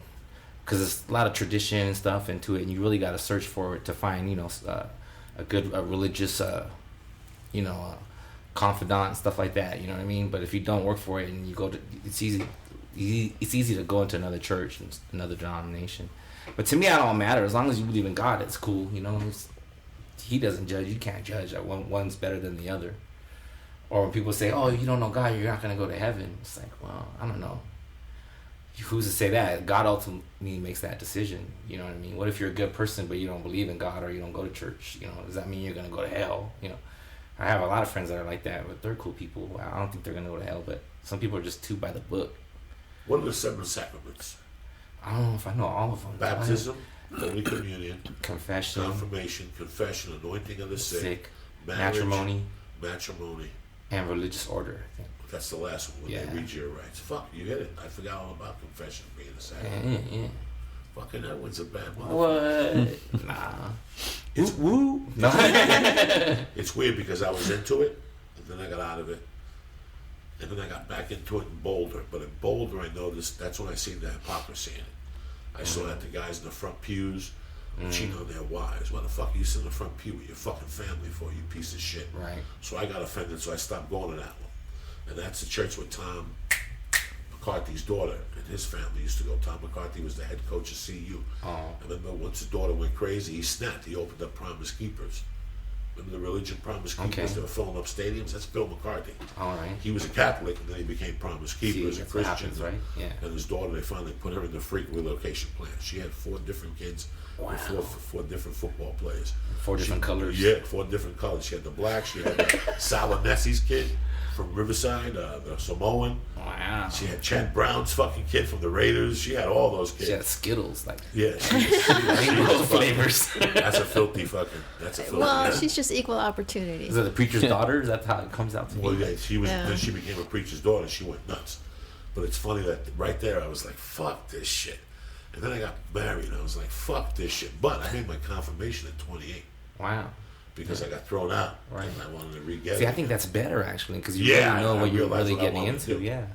C: because there's a lot of tradition and stuff into it, and you really got to search for it to find, you know, a good religious, confidant and stuff like that. You know what I mean? But if you don't work for it and you go to, it's easy to go into another church and another denomination. But to me, that don't matter as long as you believe in God. It's cool, you know. He doesn't judge. You can't judge. One's better than the other. Or when people say, "Oh, you don't know God, you're not gonna go to heaven." It's like, well, I don't know. Who's to say that? God ultimately makes that decision. You know what I mean? What if you're a good person but you don't believe in God or you don't go to church? You know, does that mean you're gonna go to hell? You know, I have a lot of friends that are like that, but they're cool people. I don't think they're gonna go to hell, but some people are just too by the book.
B: What are the 7 sacraments?
C: I don't know if I know all of them.
B: Baptism, Holy Communion,
C: confession,
B: confirmation, confession, anointing of the sick, marriage, matrimony,
C: and religious order, I think.
B: That's the last one, when they read your rights. Fuck, you hit it. I forgot all about confession being a sacrament.
C: Yeah.
B: Fucking Edwin's a bad motherfucker.
C: What? Nah.
B: It's
C: woo. No.
B: It's weird because I was into it, and then I got out of it. And then I got back into it in Boulder. But in Boulder, I noticed that's when I seen the hypocrisy in it. I saw that the guys in the front pews cheating on their wives. What the fuck are you sitting in the front pew with your fucking family for, you piece of shit?
C: Right.
B: So I got offended, so I stopped going to that one. And that's the church where Tom McCarthy's daughter and his family used to go. Tom McCarthy was the head coach of CU. Oh. I remember once his daughter went crazy, he snapped. He opened up Promise Keepers. Remember the religion Promise Keepers? Okay. They were filling up stadiums? That's Bill McCarthy.
C: All right.
B: He was a Catholic, and then he became Promise Keepers, a Christian.
C: Happens, right? Yeah.
B: And his daughter, they finally put her in the freak relocation plan. She had 4 different kids. Wow. With four different football players. 4 different
C: colors?
B: Yeah, 4 different colors. She had the black, she had the Salinesi's kid from Riverside, the Samoan.
C: Wow.
B: She had Chad Brown's fucking kid from the Raiders. She had all those kids.
C: She had Skittles, like.
B: Yeah. She
C: flavors.
B: That's a filthy.
A: Well, she's just equal opportunity.
C: Is that the preacher's daughter? Is that how it comes out to me?
B: Well, yeah, she was. Yeah. Then she became a preacher's daughter. She went nuts. But it's funny that right there I was like, fuck this shit. And then I got married and I was like, fuck this shit. But I made my confirmation at 28.
C: Wow.
B: Because I got thrown out. Right. And I wanted to re-get it.
C: See, I think that's better actually, because you really know what you're really getting into. Yeah.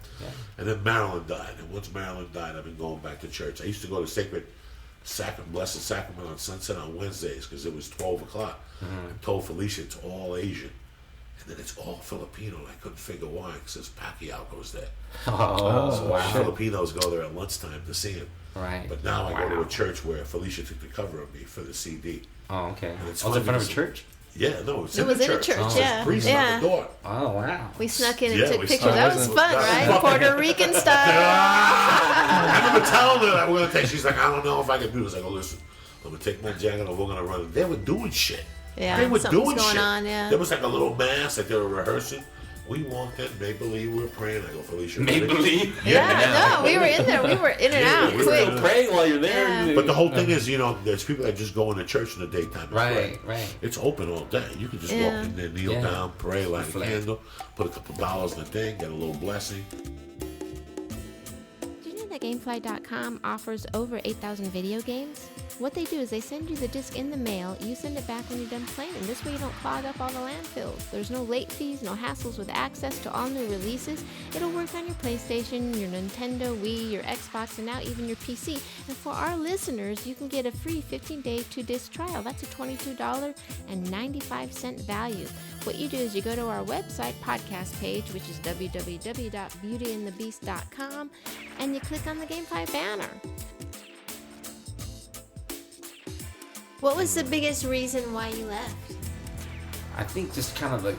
B: And then Marilyn died. And once Marilyn died, I've been going back to church. I used to go to Blessed Sacrament on Sunset on Wednesdays because it was 12 o'clock. I told Felicia it's all Asian. and then it's all Filipino. I couldn't figure why, because Pacquiao goes there.
C: Oh,
B: So
C: wow.
B: Filipinos go there at lunchtime to see him.
C: Right.
B: But now I go to a church where Felicia took the cover of me for the CD.
C: Oh, okay.
B: And it's
C: Was it in front of a
B: funny
C: church?
B: Yeah, no,
A: It was in a church,
B: Oh.
A: yeah.
B: Priest
A: Yeah.
B: on the door.
C: Oh, wow.
A: We snuck in and
B: Yeah,
A: took
B: we
A: pictures.
B: snuck
A: That
B: in.
A: was fun,
B: That was
A: right?
B: fucking-
A: Puerto Rican style.
B: I remember telling her that we're gonna take. She's like, I don't know if I can do this. I go, listen, I'm gonna take my jacket and we're gonna run it. They were doing shit.
A: Yeah,
B: they were
A: something's
B: doing
A: going
B: shit.
A: on, yeah.
B: There was like a little mass, like they were rehearsing. We walked in, make believe we were praying. I go, Felicia.
C: Make believe?
A: Yeah, no, we were in there. We were in and
B: Yeah,
A: out
B: we were
A: quick.
B: in there.
C: Praying while you're there.
A: Yeah.
B: But the whole thing is, there's people that just go into church in the daytime. And pray.
C: Right.
B: It's open all day. You can just
A: Yeah.
B: walk in there, kneel
C: Yeah.
B: down, pray, light a
C: Reflect.
B: candle, put a couple dollars in the thing, get a little blessing.
A: Did you know that Gamefly.com offers over 8,000 video games? What they do is they send you the disc in the mail, you send it back when you're done playing, and this way you don't clog up all the landfills. There's no late fees, no hassles with access to all new releases. It'll work on your PlayStation, your Nintendo, Wii, your Xbox, and now even your PC. And for our listeners, you can get a free 15-day 2-disc trial. That's a $22.95 value. What you do is you go to our website podcast page, which is www.beautyandthebeast.com, and you click on the Gamefly banner. What was the biggest reason why you left?
C: I think just kind of like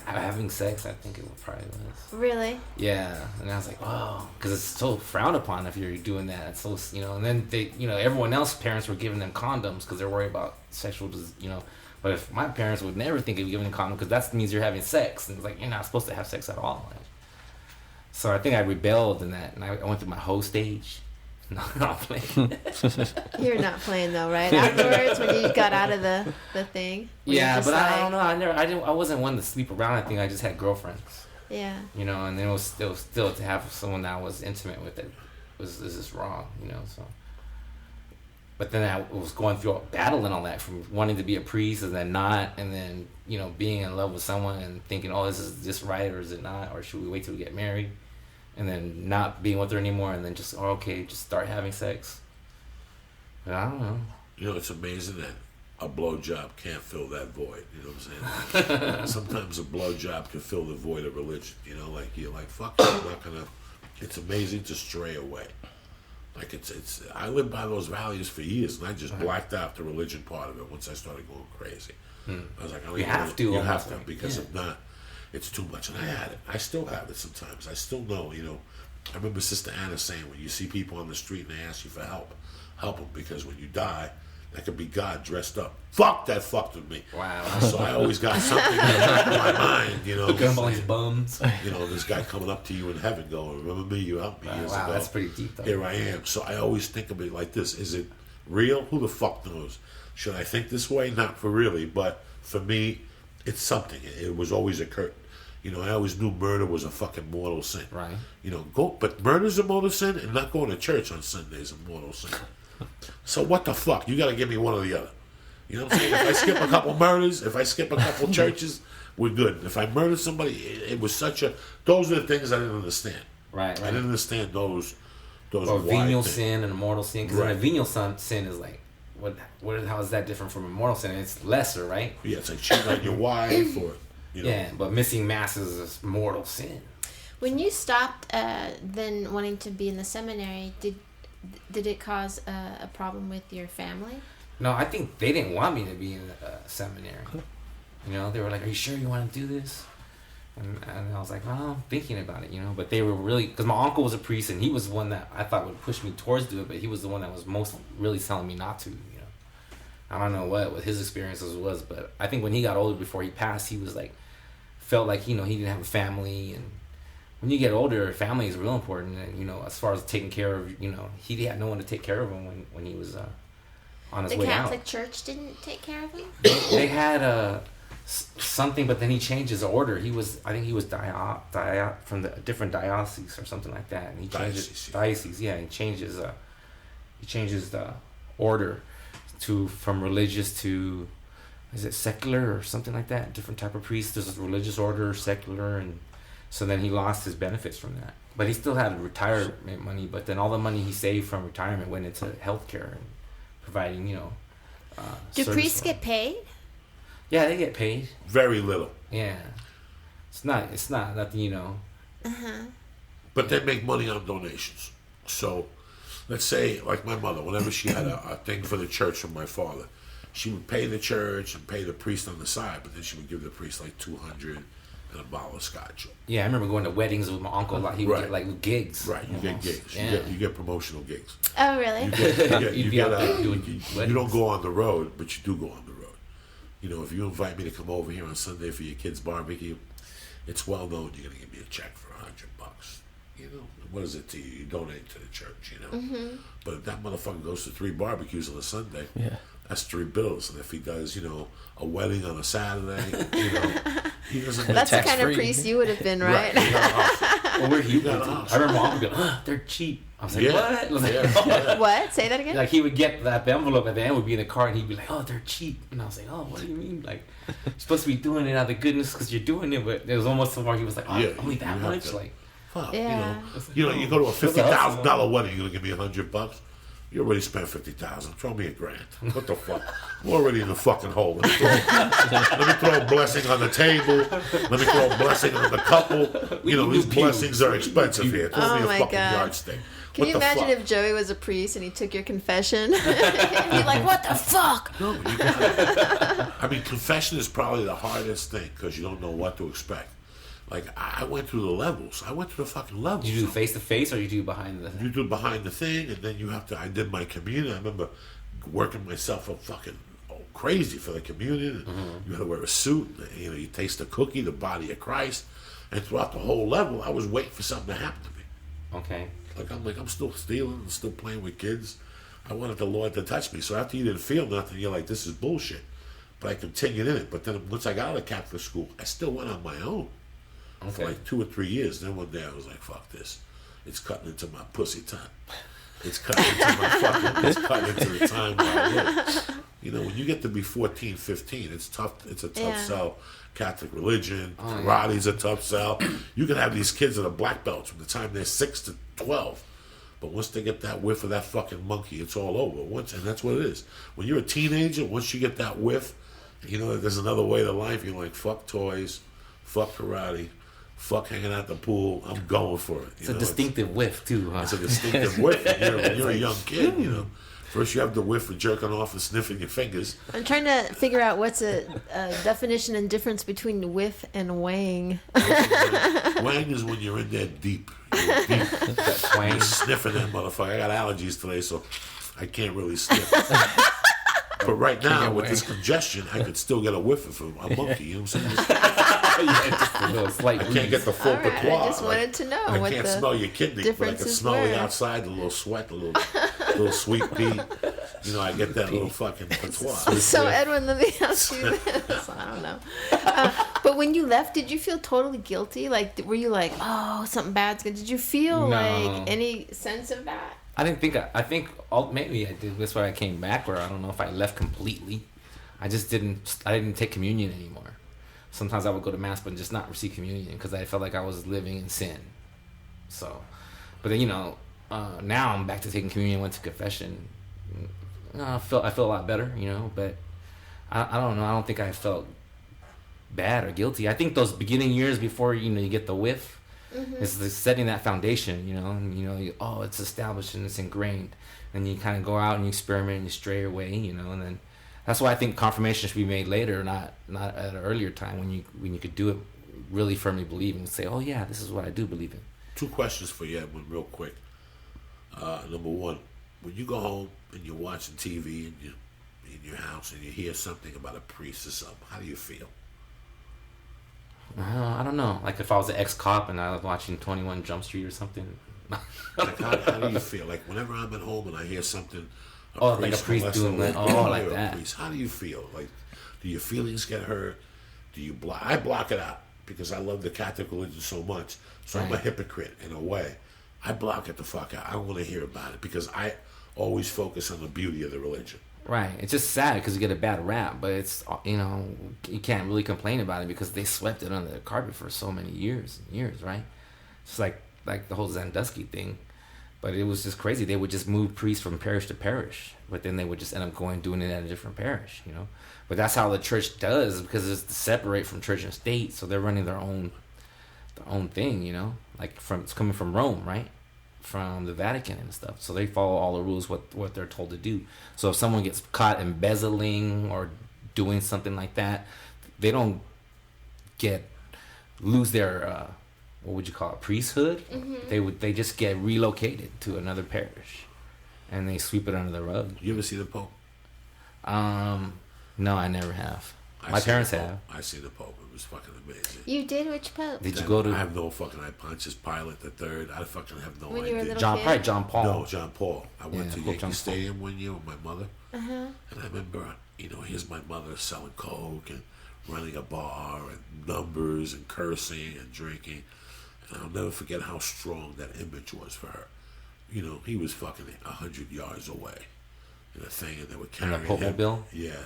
C: having sex, I think it probably was.
A: Really?
C: Yeah, and I was like, wow, because it's so frowned upon if you're doing that. It's so, and then they, everyone else, parents were giving them condoms because they're worried about sexual, but if my parents would never think of giving them condoms because that means you're having sex, and it's like, you're not supposed to have sex at all. Like, so I think I rebelled in that, and I went through my whole stage. No, I'm not playing.
A: You're not playing though, right? Afterwards, when you got out of the thing.
C: Yeah, but I don't know. I wasn't one to sleep around. I think I just had girlfriends.
A: Yeah.
C: And then it was still to have someone that I was intimate with it was just wrong. So. But then I was going through a battle and all that, from wanting to be a priest and then not, and then being in love with someone and thinking, oh, this is just right or is it not, or should we wait till we get married? And then not being with her anymore, and then just just start having sex. But I don't know.
B: It's amazing that a blowjob can't fill that void. You know what I'm saying? Sometimes a blowjob can fill the void of religion. Like you're like, fuck, I'm not gonna. It's amazing to stray away. Like it's. I lived by those values for years, and I just blacked out the religion part of it once I started going crazy. I was like,
C: you have to.
B: You have to, because if not, it's too much. And I had it. I still have it sometimes. I still know, I remember Sister Anna saying, when you see people on the street and they ask you for help them, because when you die, that could be God dressed up. Fuck, that fucked with me.
C: Wow.
B: So I always got something in the back of my mind,
C: Looking up all these bums.
B: This guy coming up to you in heaven going, remember me, you helped me years ago.
C: Wow, that's pretty deep though.
B: Here I am. So I always think of it like this. Is it real? Who the fuck knows? Should I think this way? Not for really, but for me, it's something. It was always a curtain. I always knew murder was a fucking mortal sin.
C: Right.
B: But murder's a mortal sin, and not going to church on Sunday is a mortal sin. So what the fuck? You got to give me one or the other. You know what I'm saying? If I skip a couple murders, if I skip a couple churches, we're good. If I murder somebody, it was such a. Those are the things I didn't understand.
C: Right.
B: I didn't understand those.
C: Or venial
B: things.
C: sin and a mortal sin, because a venial sin is like, how is that different from a mortal sin? It's lesser, right?
B: Yeah, it's like cheating on your wife or.
C: Yeah, but missing masses is mortal sin.
A: When you stopped then wanting to be in the seminary, did it cause a problem with your family?
C: No, I think they didn't want me to be in a seminary. They were like, are you sure you want to do this? And I was like, well, I'm thinking about it, But they were really, because my uncle was a priest, and he was the one that I thought would push me towards do it, but he was the one that was most really telling me not to, I don't know what his experiences was, but I think when he got older, before he passed, he was like, felt like, he didn't have a family, and when you get older, family is real important, and, as far as taking care of, he had no one to take care of him when he was on his way out.
A: The Catholic Church didn't take care of him?
C: They had something, but then he changed his order. I think he was from the different diocese or something like that, and he changed diocese. Yeah, he changes the order from religious to, is it secular or something like that? Different type of priest. There's a religious order, secular, and so then he lost his benefits from that. But he still had retirement money. But then all the money he saved from retirement went into healthcare and providing,
A: do priests get paid?
C: Yeah, they get paid.
B: Very little.
C: Yeah. It's not nothing, you know.
B: But they make money on donations. So, let's say, like my mother, whenever she had a thing for the church from my father, she would pay the church and pay the priest on the side, but then she would give the priest like $200 and a bottle of scotch.
C: Yeah, I remember going to weddings with my uncle a lot. He would get like gigs.
B: Right, you get gigs.
C: Yeah.
B: You get promotional gigs.
A: Oh, really?
B: You don't go on the road, but you do go on the road. You know, if you invite me to come over here on Sunday for your kids' barbecue, it's well known you're gonna give me a check for $100. You know, what is it to you? You donate to the church, you know. But if that motherfucker goes to 3 barbecues on a Sunday, that's 3 bills. And if he does, you know, a wedding on a Saturday, you know, he doesn't.
A: That's the kind of priest you would have been, right?
C: Well, where he went to, I remember my uncle going, they're cheap. I was like, what?
A: What? Say that again?
C: Like, he would get that envelope at the end, would be in the car, and he'd be like, oh, they're cheap. And I was like, oh, what do you mean? Like, you're supposed to be doing it out of the goodness because you're doing it, but it was almost so far he was like, oh, only that much? Like,
B: fuck,
A: yeah.
B: You know, you go to a $50,000 wedding, you're gonna give me $100. You already spent $50,000. Throw me $1,000. What the fuck? I'm already in the fucking hole. Let me throw a blessing on the table. Let me throw a blessing on the couple. You know, these blessings are expensive here. Throw me a fucking yardstick.
A: Can you imagine if Joey was a priest and he took your confession? He'd be like, what the fuck?
B: No, you got I mean, confession is probably the hardest thing because you don't know what to expect. Like, I went through the levels. I went through the fucking levels.
C: You do face-to-face or you do behind the thing?
B: You do behind the thing, and then you have to... I did my communion. I remember working myself up fucking crazy for the communion. You had to wear a suit. You know, you taste the cookie, the body of Christ. And throughout the whole level, I was waiting for something to happen to me.
C: Okay.
B: I'm still stealing and still playing with kids. I wanted the Lord to touch me. So after you didn't feel nothing, you're like, this is bullshit. But I continued in it. But then once I got out of Catholic school, I still went on my own. For like 2 or 3 years. Then one day I was like, fuck this. It's cutting into my pussy time. It's cutting into it's cutting into the time where I live. You know, when you get to be 14, 15, it's tough. It's a tough sell. Catholic religion, karate's a tough sell. You can have these kids that are black belts from the time they're 6 to 12. But once they get that whiff of that fucking monkey, it's all over. And that's what it is. When you're a teenager, once you get that whiff, you know, there's another way to life. You're like, fuck toys, fuck karate, fuck hanging out the pool. I'm going for it.
C: It's a distinctive whiff, too, huh?
B: It's a distinctive whiff. When you're a young kid, you know. First you have the whiff of jerking off and sniffing your fingers.
A: I'm trying to figure out what's a definition and difference between whiff and wang.
B: Wang is when you're in there deep. You're deep.
C: Wang.
B: You're sniffing that motherfucker. I got allergies today, so I can't really sniff. But right now, with this congestion, I could still get a whiff of a monkey. You know what I'm saying?
C: Just a little slight
B: I can't get the full patois.
A: I just wanted to know
B: I
A: what
B: can't
A: the
B: smell your kidney, but I can smell the outside, the little sweat, the little sweet pea. You know, I get that little fucking patois.
A: So, Edwin, let me ask you this. I don't know. But when you left, did you feel totally guilty? Like, were you like, oh, something bad's good? Did you feel like any sense of that?
C: I think maybe I did. That's why I came back, or I don't know if I left completely. I didn't take communion anymore. Sometimes I would go to mass but just not receive communion because I felt like I was living in sin. So, but then, you know, now I'm back to taking communion, went to confession. I feel a lot better, you know, but I don't know. I don't think I felt bad or guilty. I think those beginning years before, you know, you get the whiff, it's the setting that foundation, you know, and, you know, it's established and it's ingrained. And you kind of go out and you experiment and you stray away, you know, and then that's why I think confirmation should be made later, not at an earlier time when you could do it really firmly believing and say, oh yeah, this is what I do believe in.
B: 2 questions for you, Edwin, real quick. Number 1, when you go home and you're watching TV and you're in your house and you hear something about a priest or something, how do you feel?
C: I don't know. Like if I was an ex-cop and I was watching 21 Jump Street or something.
B: Like how do you feel? Like whenever I'm at home and I hear something,
C: like a priest doing that. Like that.
B: Priest, how do you feel? Like, do your feelings get hurt? Do you block? I block it out because I love the Catholic religion so much. So I'm a hypocrite in a way. I block it the fuck out. I don't want to hear about it because I always focus on the beauty of the religion.
C: Right. It's just sad because you get a bad rap, but it's, you know, you can't really complain about it because they swept it under the carpet for so many years and years, right? It's like the whole Sandusky thing. But it was just crazy. They would just move priests from parish to parish, but then they would just end up doing it at a different parish, you know. But that's how the church does, because it's separate from church and state, so they're running their own thing, you know. Like it's coming from Rome, right? From the Vatican and stuff. So they follow all the rules what they're told to do. So if someone gets caught embezzling or doing something like that, they don't lose their what would you call it, priesthood? Mm-hmm. They just get relocated to another parish, and they sweep it under the rug.
B: You ever see the Pope?
C: No, I never have. My parents have.
B: I see the Pope. It was fucking amazing.
A: You did? Which Pope?
C: Did you go to?
B: I have no fucking idea. Pontius Pilate the third. I fucking have no
A: when
B: idea.
A: You were a little
C: John,
A: kid?
C: probably John Paul.
B: No, John Paul. I went to Yankee
C: John
B: Stadium
C: Paul.
B: 1 year with my mother,
A: Uh-huh.
B: and I remember, here's my mother selling coke and running a bar and numbers and cursing and drinking, and I'll never forget how strong that image was for her. He was fucking 100 yards away in a thing, and they were carrying
C: Pope
B: him.
C: Mobile?
B: Yeah.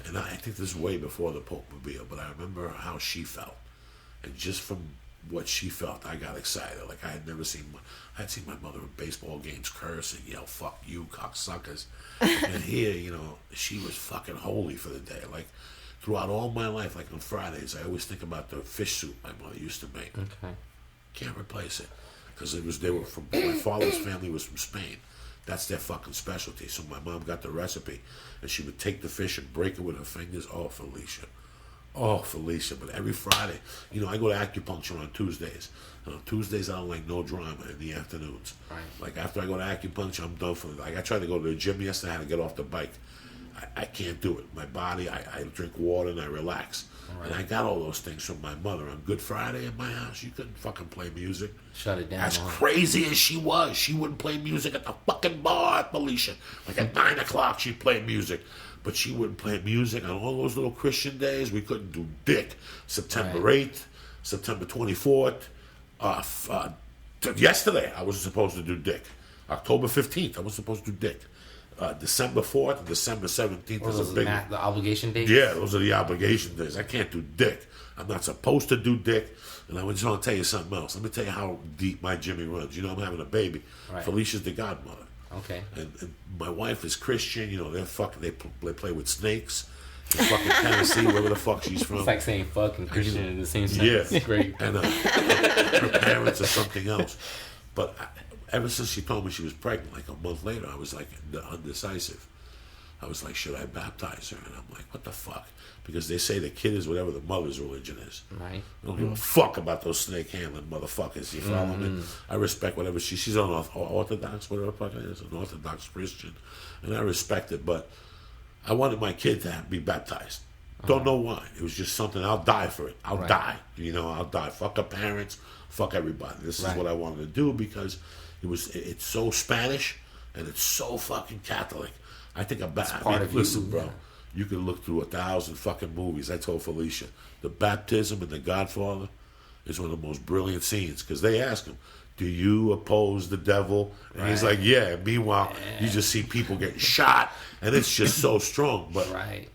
B: And I think this is way before the Pope Mobile, but I remember how she felt. And just from what she felt, I got excited. Like I had seen my mother at baseball games curse and yell, "Fuck you, cocksuckers." And here, she was fucking holy for the day. Like throughout all my life, like on Fridays, I always think about the fish soup my mother used to make.
C: Okay.
B: Can't replace it. Because my father's family was from Spain. That's their fucking specialty. So my mom got the recipe, and she would take the fish and break it with her fingers. Oh, Felicia. But every Friday, I go to acupuncture on Tuesdays. And on Tuesdays, I don't like no drama in the afternoons.
C: Right.
B: Like after I go to acupuncture, I'm done for the Like I tried to go to the gym yesterday. I had to get off the bike. I can't do it. My body, I drink water and I relax. Right. And I got all those things from my mother. On Good Friday at my house, you couldn't fucking play music.
C: Shut it down.
B: As crazy as she was, she wouldn't play music at the fucking bar at Felicia. Like at 9 o'clock, she'd play music. But she wouldn't play music on all those little Christian days. We couldn't do dick. September 8th, September 24th. Yesterday, I wasn't supposed to do dick. October 15th, I was supposed to do dick. December 4th and December 17th is a big...
C: the obligation days?
B: Yeah, those are the obligation days. I can't do dick. I'm not supposed to do dick. And I just want to tell you something else. Let me tell you how deep my Jimmy runs. I'm having a baby. Right. Felicia's the godmother.
C: Okay.
B: And my wife is Christian. They're fucking... They play with snakes in fucking Tennessee, wherever the fuck she's from.
C: It's like saying fucking Christian in the same sentence.
B: Yeah.
C: It's great.
B: And her parents are something else. But... ever since she told me she was pregnant, like a month later, I was like undecisive. I was like, should I baptize her? And I'm like, what the fuck? Because they say the kid is whatever the mother's religion is.
C: Right.
B: I don't give a fuck about those snake handling motherfuckers. You follow me? I respect whatever she's on Orthodox, whatever the fuck it is, an Orthodox Christian, and I respect it. But I wanted my kid to be baptized. Don't know why. It was just something. I'll die for it. I'll die. I'll die. Fuck her parents. Fuck everybody. This is what I wanted to do because it's so Spanish and it's so fucking Catholic. I think listen, bro. You can look through 1,000 fucking movies. I told Felicia, the baptism in The Godfather is one of the most brilliant scenes because they ask him, do you oppose the devil? And he's like, yeah. And meanwhile, you just see people getting shot, and it's just so strong. But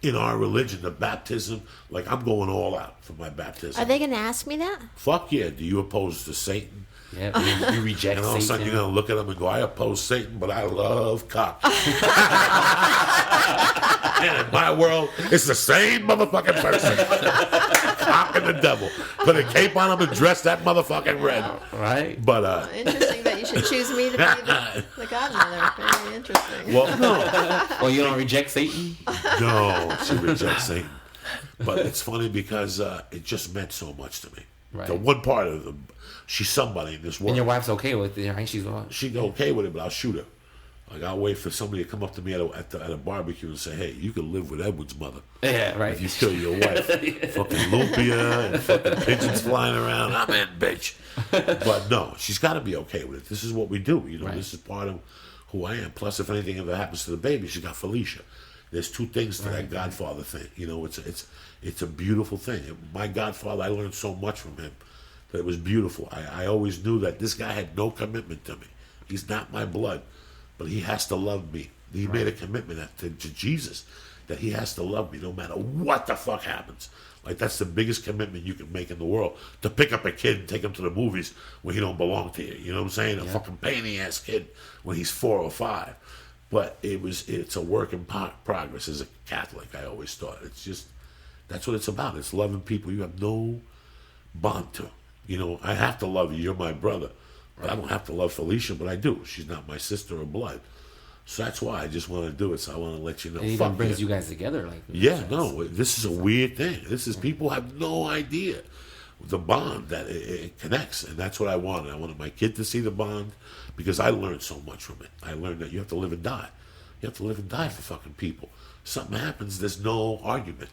B: in our religion, the baptism, like I'm going all out for my baptism.
A: Are they going to ask me that?
B: Fuck yeah. Do you oppose to Satan?
C: Yeah, you reject
B: and all of a sudden
C: Satan.
B: you're going to look at them and go, I oppose Satan, but I love cock. And in my world, it's the same motherfucking person. Cock and the devil. Put a cape on him and dress that motherfucking red.
C: Right.
B: But
A: interesting that you should choose me to be the godmother. Very interesting.
B: Well, no.
C: Well, you don't reject Satan?
B: No, she rejects Satan. But it's funny because it just meant so much to me.
C: Right.
B: The one part of she's somebody in this world.
C: And your wife's okay with it, right? She's
B: okay with it, but I'll shoot her. Like I'll wait for somebody to come up to me at a barbecue and say, "Hey, you can live with Edwin's mother."
C: Yeah, right.
B: If you kill your wife, fucking lumpia and fucking pigeons flying around. I'm in, bitch. But no, she's got to be okay with it. This is what we do. This is part of who I am. Plus, if anything ever happens to the baby, she's got Felicia. There's two things to that Godfather thing. It's a beautiful thing. My Godfather, I learned so much from him that it was beautiful. I always knew that this guy had no commitment to me. He's not my blood, but he has to love me. He made a commitment to Jesus. that he has to love me no matter what the fuck happens. Like, that's the biggest commitment you can make in the world, to pick up a kid and take him to the movies when he don't belong to you. You know what I'm saying? A fucking pain-in-the-ass kid when he's 4 or 5. But it's a work in progress. As a Catholic, I always thought. It's just, that's what it's about. It's loving people you have no bond to. You know, I have to love you. You're my brother. But I don't have to love Felicia, but I do. She's not my sister or blood. So that's why I just want to do it. So I want to let you know.
C: It even brings you guys together. Like,
B: no, this is a weird thing. This is, people have no idea the bond that it connects. And that's what I wanted. I wanted my kid to see the bond, because I learned so much from it. I learned that you have to live and die. You have to live and die for fucking people. Something happens, there's no argument.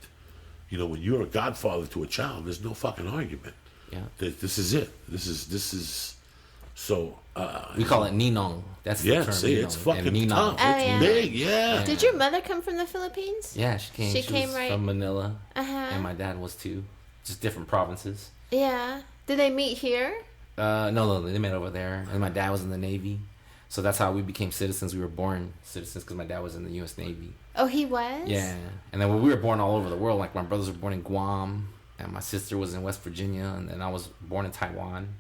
B: You know, when you're a godfather to a child, there's no fucking argument.
C: Yeah.
B: This is it. This is so.
C: We call it ninong. That's the term.
B: See,
C: ninong.
B: it's fucking
C: ninong.
B: tough. It's big, yeah.
A: Did your mother come from the Philippines?
C: Yeah, she came. She
A: came
C: was
A: right
C: from Manila,
A: and
C: my dad was too. Just different provinces.
A: Yeah. Did they meet here?
C: No, they met over there. And my dad was in the Navy, so that's how we became citizens. We were born citizens because my dad was in the U.S. Navy.
A: Oh, he was?
C: Yeah, and then we were born all over the world. Like, my brothers were born in Guam, and my sister was in West Virginia, and then I was born in Taiwan.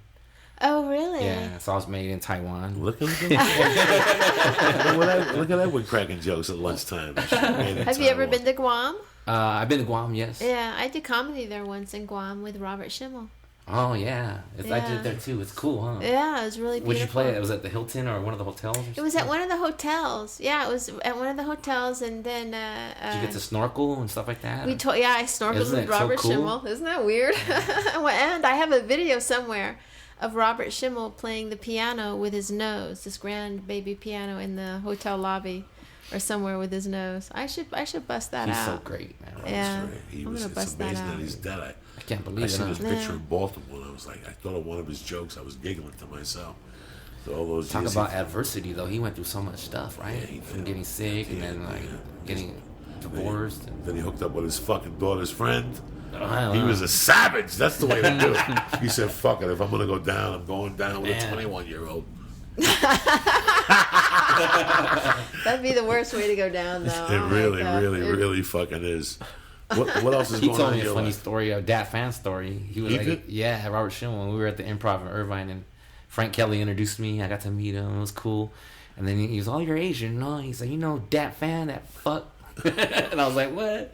A: Oh, really?
C: Yeah, so I was made in Taiwan.
B: Look at Edwin cracking jokes at lunchtime.
A: Have you ever been to Guam?
C: I've been to Guam, yes.
A: Yeah, I did comedy there once in Guam with Robert Schimmel.
C: Oh, yeah. I did it there, too. It's cool, huh?
A: Yeah, it was really beautiful.
C: Where'd you play it? Was it at the Hilton or one of the hotels?
A: It was at one of the hotels. Yeah, it was at one of the hotels, and then...
C: did you get to snorkel and stuff like that?
A: I snorkeled with Robert Schimmel. Isn't that weird? And I have a video somewhere of Robert Schimmel playing the piano with his nose, this grand baby piano in the hotel lobby or somewhere with his nose. I should bust that out.
C: He's so great, man.
A: Yeah,
B: It's amazing that he's dead.
C: I can't believe it.
B: I seen his picture in Baltimore, and I was like, I thought of one of his jokes. I was giggling to myself. So all those
C: Talk about adversity, though. He went through so much stuff, right?
B: Yeah,
C: From getting sick and then getting divorced.
B: Then he hooked up with his fucking daughter's friend.
C: He
B: He was a savage. That's the way to do it. He said, fuck it. If I'm going to go down, I'm going down with a 21-year-old.
A: That'd be the worst way to go down, though.
B: It really fucking is. What else is
C: he
B: going on?
C: He told me a funny story, a Dat Fan story. He was Robert Schimmel. When we were at the Improv in Irvine, and Frank Kelly introduced me. I got to meet him. It was cool. And then he was, "Oh, you're Asian, no?" He's like, "You know, Dat Fan, that fuck." And I was like, "What?"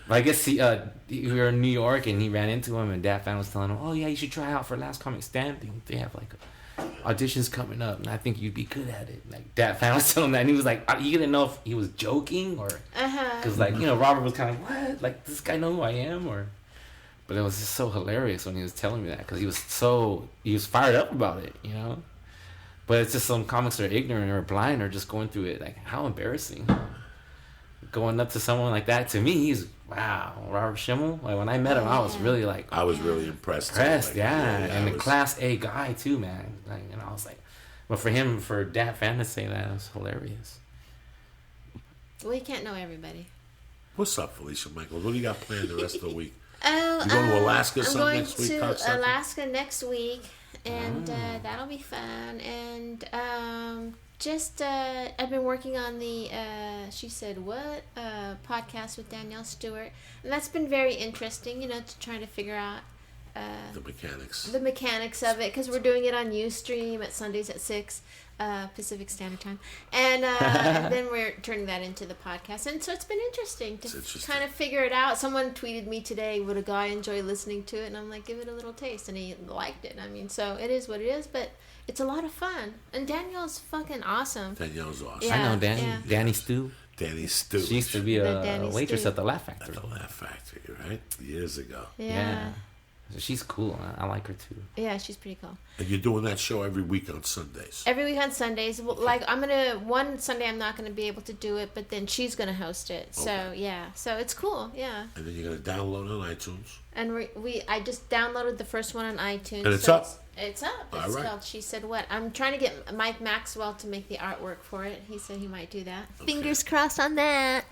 C: But I guess we were in New York, and he ran into him, and Dat Fan was telling him, "Oh yeah, you should try out for Last Comic Stand. They have like auditions coming up, and I think you'd be good at it." Like, Dat Fan was telling him that, and he was like, he didn't know if he was joking or because Robert was kind of what, like, this guy know who I am, or. But it was just so hilarious when he was telling me that, because he was fired up about it, you know. But it's just some comics are ignorant or blind or just going through it. Like, how embarrassing. Going up to someone like that, to me, he's, wow, Robert Schimmel. Like, when I met him, I was really like...
B: I was really impressed.
C: And a Class A guy, too, man. Like, and I was like... But for Dat Fan to say that, it was hilarious.
A: Well, you can't know everybody.
B: What's up, Felicia Michaels? What do you got planned the rest of the week? You going to Alaska next week?
A: I'm going to Alaska next week, and that'll be fun. And I've been working on the She Said What podcast with Danielle Stewart, and that's been very interesting, to try to figure out the mechanics of it, because we're doing it on Ustream at Sundays at 6 Pacific Standard Time, and then we're turning that into the podcast, and so it's been interesting to kind of figure it out. Someone tweeted me today, would a guy enjoy listening to it, and I'm like, give it a little taste, and he liked it. I mean, so it is what it is, but it's a lot of fun, and Danielle's fucking awesome.
B: Danielle's awesome.
C: Yeah, I know Danny. Yeah. Danny Stew.
B: Danny Stew.
C: She used to be a waitress at the Laugh Factory.
B: At the Laugh Factory, right? Years ago.
A: Yeah.
C: She's cool. I like her too.
A: Yeah, she's pretty cool.
B: And you're doing that show every week on Sundays.
A: Every week on Sundays. Well, like, one Sunday I'm not gonna be able to do it, but then she's gonna host it. Okay. So yeah, so it's cool. Yeah.
B: And then you're gonna download it on iTunes.
A: And I just downloaded the first one on iTunes.
B: And it's up.
A: It's up. It's called She Said What. I'm trying to get Mike Maxwell to make the artwork for it. He said he might do that. Okay. Fingers crossed on that.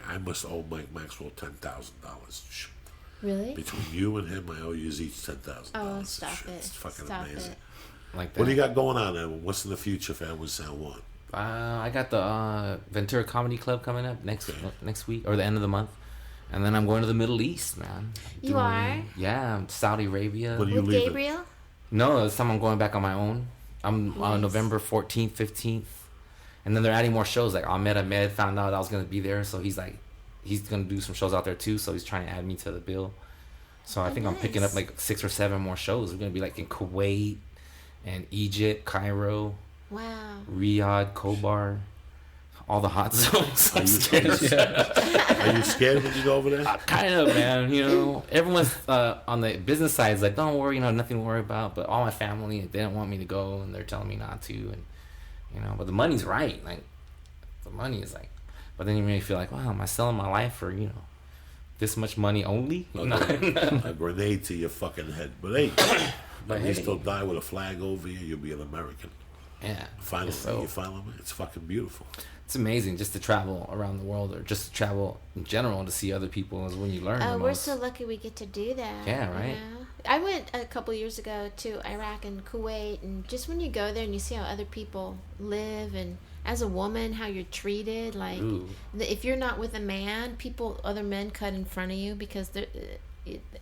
B: I must owe Mike Maxwell $10,000.
A: Really?
B: Between you and him, I owe you each $10,000.
A: Oh, stop it.
B: It's fucking
A: stop
B: amazing.
C: Like that.
B: What do you got going on, Edwin? What's in the future for Edwin San Juan?
C: I got the Ventura Comedy Club coming up next week or the end of the month, and then I'm going to the Middle East, man.
A: You are?
C: Yeah, Saudi Arabia.
B: When are you
A: With
B: leaving?
A: Gabriel?
C: No, this time I'm going back on my own. I'm on
A: Nice.
C: November 14th, 15th, and then they're adding more shows. Like Ahmed found out I was gonna be there, so he's gonna do some shows out there too. So he's trying to add me to the bill. So I think I'm picking up
A: nice.
C: like 6 or 7 more shows. We're gonna be like in Kuwait and Egypt, Cairo,
A: Wow.
C: Riyadh, Khobar, all the hot zones.
B: Are you scared when you go over there?
C: Kind of, man. You know, everyone's on the business side is like, don't worry, nothing to worry about. But all my family, they don't want me to go, and they're telling me not to, and but the money's right. Like, the money is like, but then you really feel like, wow, am I selling my life for this much money only?
B: A grenade to your fucking head. But hey, you still die with a flag over you, you'll be an American.
C: Yeah.
B: Finally,
C: So-
B: you follow me? It's fucking beautiful.
C: It's amazing just to travel around the world, or just to travel in general to see other people is when you learn.
A: Oh,
C: the
A: we're
C: most.
A: so lucky we get to do that.
C: Yeah, right.
A: I went a couple years ago to Iraq and Kuwait, and just when you go there and you see how other people live, and as a woman how you're treated, like
C: Ooh.
A: if you're not with a man, other men cut in front of you because they're,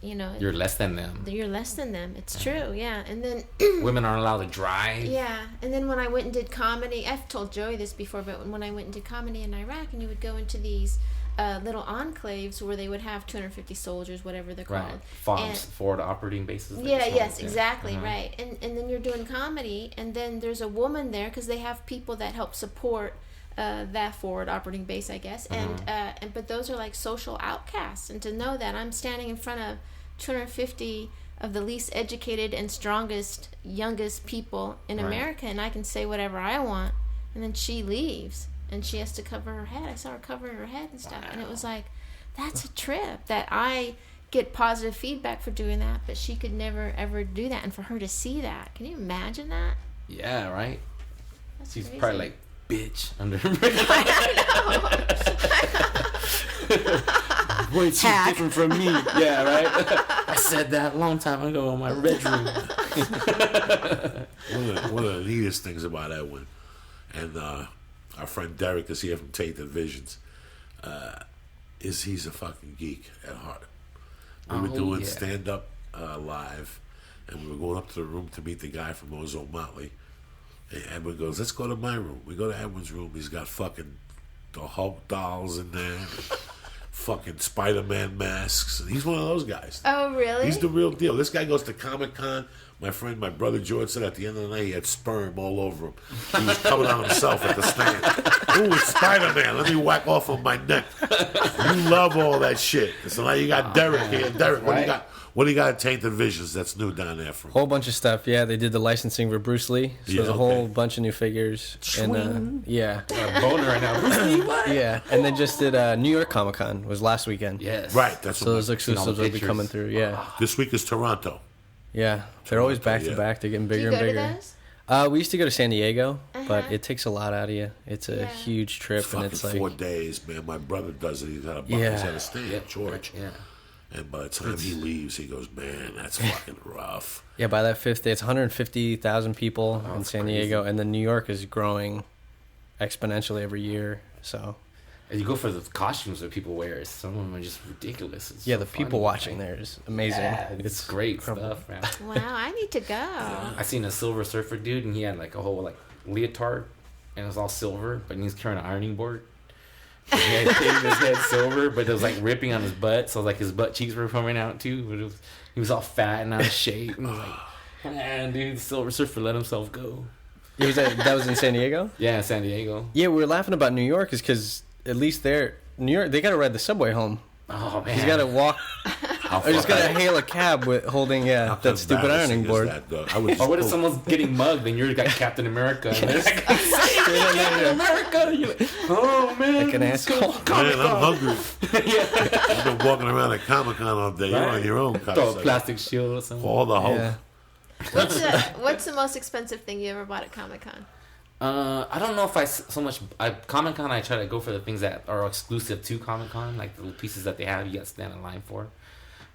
C: You're less than them.
A: you're less than them. It's true, yeah. And then
C: Women aren't allowed to drive.
A: yeah, and then when I went and did comedy, I've told Joey this before, but when I went and did comedy in Iraq, and you would go into these little enclaves where they would have 250 soldiers, whatever they're
C: Right.
A: called.
C: FOBs,
A: And-
C: forward operating bases. like
A: Yeah,
C: it's
A: yes,
C: called.
A: exactly,
C: Uh-huh.
A: right. And then you're doing comedy, and then there's a woman there because they have people that help support that forward operating base, I guess. And but those are like social outcasts, and to know that I'm standing in front of 250 of the least educated and strongest, youngest people in
C: Right.
A: America, and I can say whatever I want, and then she leaves, and she has to cover her head. I saw her covering her head and stuff, and it was like, that's a trip that I get positive feedback for doing that, but she could never ever do that, and for her to see that, can you imagine that?
C: Yeah, right.
A: That's
C: She's
A: crazy.
C: probably like, bitch, under her Wait, she's
A: Hack.
C: different from me. Yeah, right? I said that a long time ago in my bedroom.
B: One of the neatest things about Edwin and our friend Derek is here from Tainted Visions is he's a fucking geek at heart. We were doing stand-up live, and we were going up to the room to meet the guy from Ozone Motley. And Edwin goes, let's go to my room. We go to Edwin's room. He's got fucking the Hulk dolls in there, fucking Spider-Man masks. He's one of those guys.
A: Oh, really?
B: He's the real deal. This guy goes to Comic-Con. My brother George said at the end of the night he had sperm all over him. He was coming on himself at the stand. Ooh, it's Spider-Man. Let me whack off on my neck. You love all that shit. So now you got Derek here. Derek, what do you got? What do you got at Tainted Visions that's new down there from?
D: Whole bunch of stuff. Yeah, they did the licensing for Bruce Lee. So there's a whole bunch of new figures. And yeah.
C: Got a boner right now. Bruce Lee, what?
D: Yeah. And then just did New York Comic Con was last weekend.
C: Yes.
B: Right, that's
D: So
B: what
D: those exclusives will be
C: pictures.
D: coming through. Yeah.
B: this week is Toronto.
D: Yeah. They're always back
B: yeah.
D: to back. They're getting
A: Do
D: bigger
A: you
D: and
A: go
D: bigger.
A: to those?
D: We used to go to San Diego, but
A: Uh-huh.
D: it takes a lot out of you. It's a
A: Yeah.
D: huge trip,
B: Fucking
D: and it's like
B: 4 days, man. My brother does it. He's got a bucket.
D: Yeah.
B: He's got a stand, George.
C: Yeah.
B: And by the time he leaves, he goes, man, that's fucking rough.
D: yeah. By that 5th day, it's 150,000 people in
C: that's
D: San
C: crazy.
D: Diego, and then New York is growing exponentially every year. So
C: And you go for the costumes that people wear. Some of them are just ridiculous. It's
D: yeah,
C: so
D: the people
C: funny,
D: watching
C: like,
D: there is amazing.
C: Yeah, it's great
D: incredible.
C: stuff, man.
A: Wow, I need to go.
C: I seen a Silver Surfer dude, and he had like a whole like leotard, and it was all silver, but he was carrying an ironing board. And he had painted his head silver, but it was like ripping on his butt, so like his butt cheeks were coming out too. But he was all fat and out of shape, and I was like, man, dude, the Silver Surfer let himself go.
D: That was in San Diego?
C: Yeah, San Diego.
D: Yeah, we were laughing about New York is because at least there, New York, they got to ride the subway home.
C: Oh man,
D: He's got to walk.
B: How
D: Or he's got to
B: fucking-
D: hail a cab with holding
B: how
D: that stupid
B: embarrassing
D: ironing
B: is
D: board.
B: that, though? I would
C: or what if
B: just-
C: someone's getting mugged and you're like Captain America? And they're like, Captain America! And you're like, oh man,
D: Like an
C: let's go
D: asshole.
C: to
B: Man,
C: Comic-Con.
B: I'm hungry.
C: Yeah.
B: You've been walking around at Comic-Con all day. You're
C: Right.
B: on your own.
C: Throw a
B: cocksucker.
C: plastic shield or something.
B: All the hope.
D: Yeah.
A: What's the most expensive thing you ever bought at Comic-Con?
C: I don't know if so much. Comic Con, I try to go for the things that are exclusive to Comic Con, like the little pieces that they have. You got to stand in line for.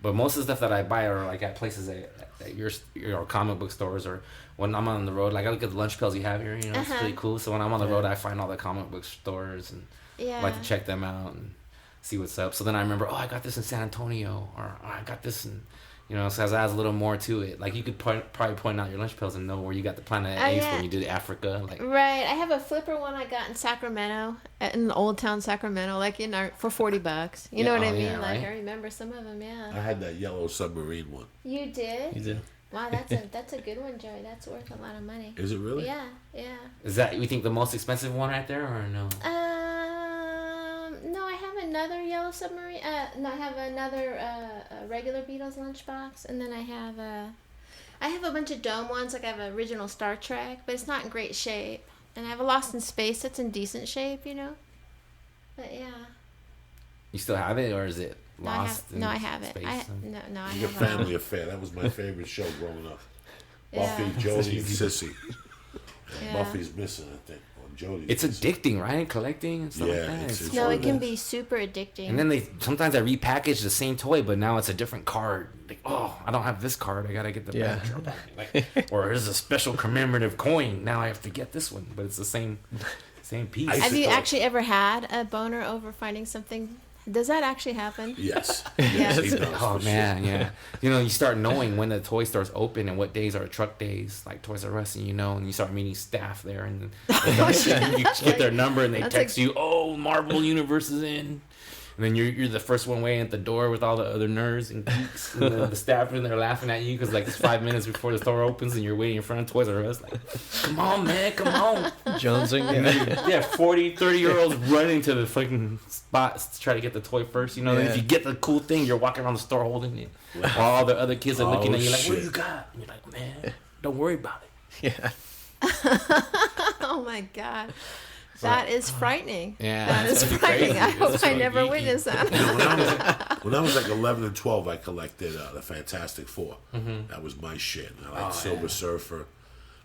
C: But most of the stuff that I buy are like at places at your comic book stores, or when I'm on the road. Like I look at the lunch pails you have here, you know, it's pretty cool. So when I'm on the road, I find all the comic book stores and I like to check them out and see what's up. So then I remember, I got this in San Antonio, or I got this in, you know, so it adds a little more to it. Like you could probably point out your lunch pails and know where you got the Planet Apes when you did Africa. Like
A: right, I have a flipper one I got in Sacramento, in Old Town Sacramento, like for $40. You know what I mean?
C: Yeah,
A: like
C: right?
A: I remember some of them. Yeah.
B: I had that yellow submarine one.
A: You did?
D: You did.
A: Wow, that's a good one, Joey. That's worth a lot of money.
B: Is it really?
A: Yeah.
C: Is that you think the most expensive one right there, or no?
A: No, I have another yellow submarine. No, I have another regular Beatles lunchbox, and then I have a bunch of dome ones. Like I have an original Star Trek, but it's not in great shape. And I have a Lost in Space that's in decent shape, you know. But yeah.
C: You still have it, or is it lost?
A: No, I have it.
C: Space?
A: I have
B: It's a family affair. That was my favorite show growing up. Buffy, Jodie, and Sissy. Buffy's missing, I think. Jodie's
C: it's addicting, right? Collecting and stuff like that.
A: It can be super addicting.
C: And then sometimes they repackage the same toy, but now it's a different card. Like, I don't have this card. I gotta get the battery. Like, or here's a special commemorative coin. Now I have to get this one, but it's the same piece.
A: Have you actually ever had a boner over finding something? Does that actually happen?
B: Yes.
C: Oh man, yeah. You know, you start knowing when the toy store's open and what days are truck days, like Toys R Us, and you start meeting staff there, and you get their number and they text you, Marvel Universe is in. And then you're the first one waiting at the door with all the other nerds and geeks, and the staff in there laughing at you because like it's 5 minutes before the store opens and you're waiting in front of Toys R Us. Like, come on, man, come on.
D: Jonesing.
C: 40, 30-year-olds running to the fucking spots to try to get the toy first. You know, and if you get the cool thing, you're walking around the store holding it. While all the other kids are looking at you like, what do you got? And you're like, man, don't worry about it.
D: Yeah.
A: Oh my God. That is frightening.
C: Yeah,
A: that is frightening.
C: Crazy.
A: I hope I never witnessed that.
B: When I was like 11 and 12, I collected the Fantastic Four.
C: Mm-hmm.
B: That was my shit. And I liked Silver Surfer.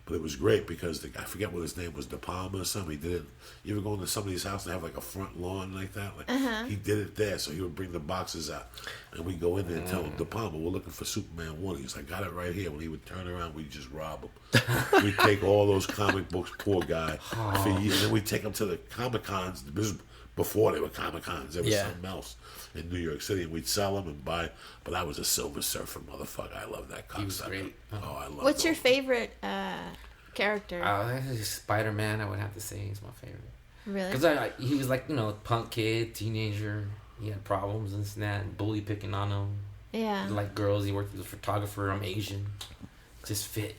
B: But it was great because I forget what his name was, De Palma or something. He did it. You ever go into somebody's house and have like a front lawn like that? Like he did it there, so he would bring the boxes out, and we go in there and tell him, De Palma, we're looking for Superman 1. He's like, I got it right here. When he would turn around, we'd just rob him. We'd take all those comic books, poor guy, for years, and then we'd take him to the Comic Cons. This was before they were Comic Cons. There was something else in New York City, and we'd sell them and buy. But I was a Silver Surfer motherfucker. I love that concept.
C: He was great.
B: I love.
A: What's your favorite character?
C: Spider-Man, I would have to say he's my favorite.
A: Really?
C: Because he was like, punk kid, teenager. He had problems and that, and bully picking on him.
A: Yeah.
C: He liked girls. He worked as a photographer. I'm Asian. Just fit.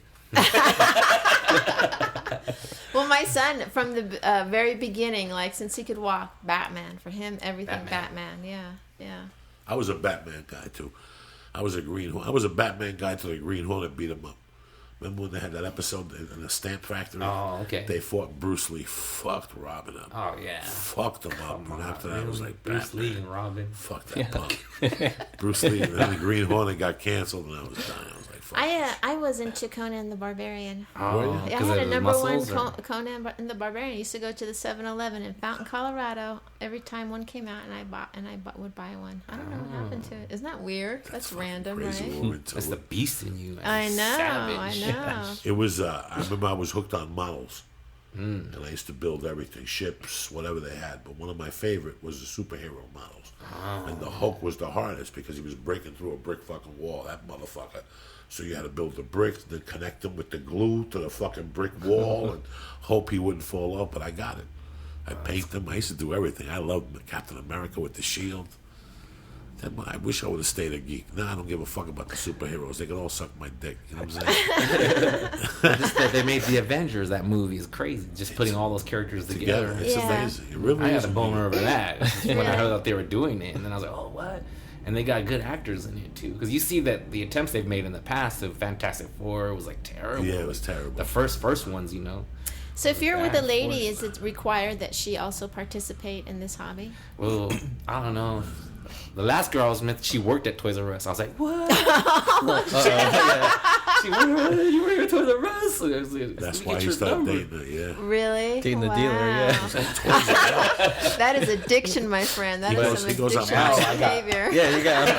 A: Well, my son, from the very beginning, like since he could walk, Batman. For him, everything Batman. Yeah.
B: I was a Batman guy too. I was a Batman guy till the Green Hornet beat him up. Remember when they had that episode in the stamp factory?
C: Oh, okay.
B: They fought Bruce Lee, fucked Robin up.
C: Oh, yeah.
B: Fucked him up. And after that, it was like
C: Bruce
B: Batman.
C: Lee and Robin.
B: Fuck that punk. Bruce Lee, and then the Green Hornet got canceled, and I was done. I was like, fuck.
A: I was into Conan the Barbarian.
C: Oh,
A: I had a number one Conan the Barbarian. I used to go to the 7-Eleven in Fountain, Colorado every time one came out, and I would buy one. I don't know what happened to it. Isn't that weird? That's random, right?
C: That's the beast in you. Like
A: I know.
C: Savage.
B: It was. I remember I was hooked on models, and I used to build everything, ships, whatever they had. But one of my favorite was the superhero models, and the Hulk was the hardest because he was breaking through a brick fucking wall. That motherfucker. So you had to build the bricks, then connect them with the glue to the fucking brick wall, and hope he wouldn't fall off. But I got it. I paint them. I used to do everything. I loved Captain America with the shield. I wish I would have stayed a geek. Nah, I don't give a fuck about the superheroes. They could all suck my dick. You know what I'm saying?
C: Just that they made the Avengers. That movie is crazy. Just putting all those characters together.
B: It's amazing. It really
C: I
B: is.
C: had a boner over that when I heard that they were doing it, and then I was like, oh, what? And they got good actors in it too, because you see that the attempts they've made in the past of Fantastic Four was like terrible.
B: Yeah, it was terrible.
C: The first ones,
A: So if you're with a lady, is it required that she also participate in this hobby?
C: Well, I don't know. The last girl I was with, she worked at Toys R Us. I was like, what? You were to the wrestling.
B: That's why he started dating her, yeah.
A: Really?
D: Dating the dealer, yeah.
A: That is addiction, my friend. That is some addiction behavior.
D: Yeah,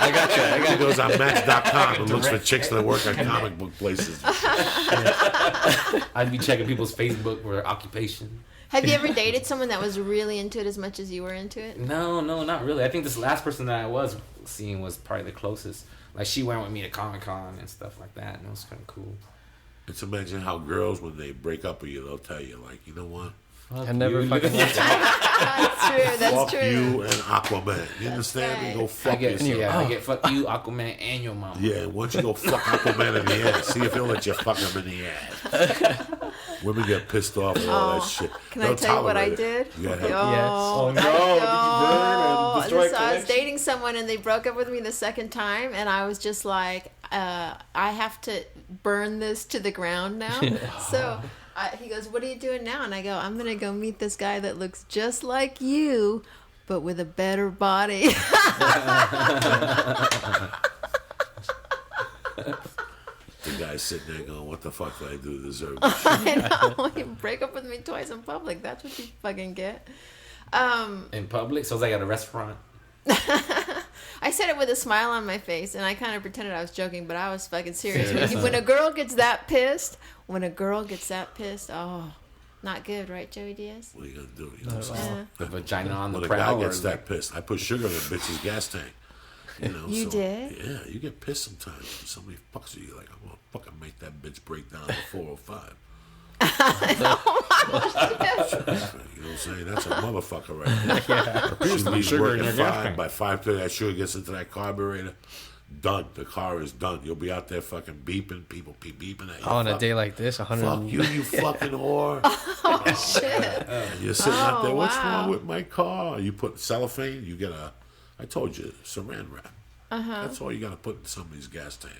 D: I got you.
B: He goes on Match.com and looks for chicks that work at comic book places.
C: I'd be checking people's Facebook for occupation.
A: Have you ever dated someone that was really into it as much as you were into it?
C: No, not really. I think this last person that I was seeing was probably the closest. Like, she went with me to Comic-Con and stuff like that, and it was kind of cool.
B: It's amazing how girls, when they break up with you, they'll tell you, like, you know what?
D: I never fucking
A: That's true. That's
B: fuck
A: true.
B: you and Aquaman. You understand?
A: Right.
B: You go fuck yourself.
C: Yeah, I get fuck you, Aquaman, and your mom.
B: Yeah, why don't you go fuck Aquaman in the ass? See if he'll let you fuck him in the ass. Women get pissed off with all that shit.
A: Can I tell you what I did?
B: Yeah.
D: Yes. Oh,
C: no. Did you burn and destroy
A: I was dating someone and they broke up with me the second time, and I was just like, I have to burn this to the ground now. So he goes, what are you doing now? And I go, I'm going to go meet this guy that looks just like you, but with a better body.
B: The guy's sitting there going, what the fuck did I do to deserve this shit?
A: I know. You break up with me twice in public. That's what you fucking get.
C: In public? So it was like at a restaurant?
A: I said it with a smile on my face, and I kind of pretended I was joking, but I was fucking serious. When a girl gets that pissed, oh, not good, right, Joey Diaz?
B: What are you going to do? You know what I'm saying?
C: The vagina on the
B: When a
C: prowl?
B: guy gets that pissed, I put sugar in a bitch's gas tank. You know,
A: You did?
B: Yeah, you get pissed sometimes. When somebody fucks with you, like, I'm going to fucking make that bitch break down to 405. You know what I'm saying? That's a motherfucker right there. She leaves work at 5. By 5:30, that sugar gets into that carburetor. Done. The car is done. You'll be out there fucking beeping. People be beeping at you.
D: on a day like this, 100.
B: Fuck you fucking whore.
A: Oh, shit.
B: And you're sitting out there, what's
A: wow.
B: wrong with my car? You put cellophane, you get I told you, saran wrap. That's all you got to put in somebody's gas tank.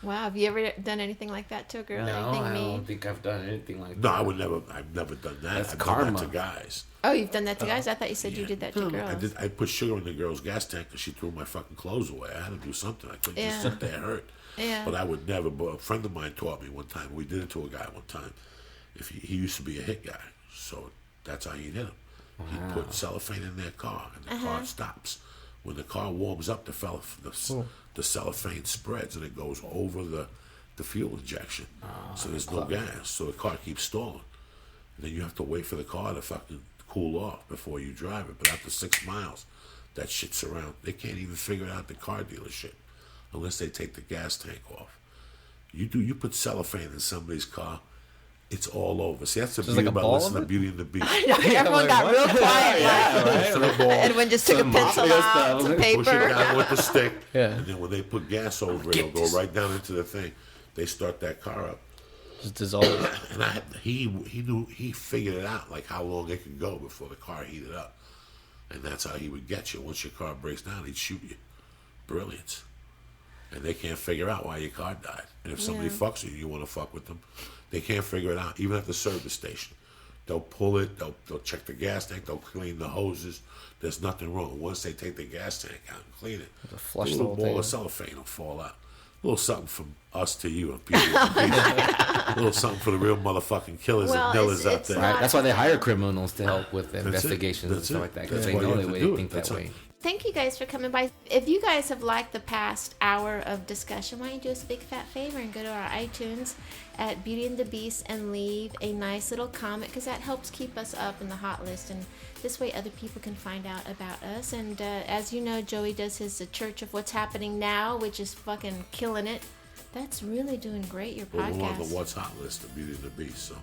A: Wow, have you ever done anything like that to a girl?
C: No,
A: Anything
C: I
A: mean?
C: don't think I've done anything like that.
B: No, I've never done that.
C: That's
B: I've
C: karma.
B: done that to guys.
A: Oh, you've done that to guys? I thought you said you did that to girls.
B: I put sugar in the girl's gas tank because she threw my fucking clothes away. I had to do something. I couldn't just
A: Yeah.
B: sit there hurt.
A: Yeah.
B: But I would never. But a friend of mine taught me one time. We did it to a guy one time. If he used to be a hit guy, so that's how he did him. He put cellophane in their car, and the car stops. When the car warms up, the cellophane spreads and it goes over the fuel injection. So there's no gas. So the car keeps stalling. And then you have to wait for the car to fucking cool off before you drive it. But after 6 miles, that shit's around. They can't even figure it out, the car dealership, unless they take the gas tank off. You put cellophane in somebody's car, it's all over. See, that's the beauty
D: like a
B: about
D: ball
B: listening
D: of
B: to Beauty and the Beast.
A: Everyone got real quiet.
B: Right?
A: Edwin just took a pencil out, some
B: Push it
A: paper.
B: down with the stick,
D: Yeah.
B: and then when they put gas over it, it'll go right down into the thing. They start that car up.
D: Just dissolve.
B: And he figured it out, like how long it could go before the car heated up. And that's how he would get you. Once your car breaks down, he'd shoot you. Brilliance. And they can't figure out why your car died. And if somebody fucks you, you want to fuck with them, they can't figure it out. Even at the service station, they'll pull it, they'll check the gas tank, they'll clean the hoses. There's nothing wrong. Once they take the gas tank out and clean it,
D: flush
B: a
D: the
B: little
D: whole
B: ball
D: thing.
B: of cellophane will fall out. A little something from us to you and people. A little something for the real motherfucking killers
A: Well,
B: and nillers out
A: it's
B: there.
A: not-
C: Right? That's why they hire criminals to help with
B: it.
C: investigations and
B: That's
C: stuff
B: it.
C: like that.
B: That's
C: Because they
B: why you
C: know
B: have
C: they
B: to do
C: would
B: it.
C: think that
B: That's
C: way.
B: it.
A: Thank you guys for coming by. If you guys have liked the past hour of discussion, why don't you do us a big fat favor and go to our iTunes at Beauty and the Beast and leave a nice little comment, because that helps keep us up in the hot list, and this way other people can find out about us. And as you know, Joey does his Church of What's Happening Now, which is fucking killing it. That's really doing great, your
B: We're on the
A: podcast.
B: What's Hot list of Beauty and the Beast. So,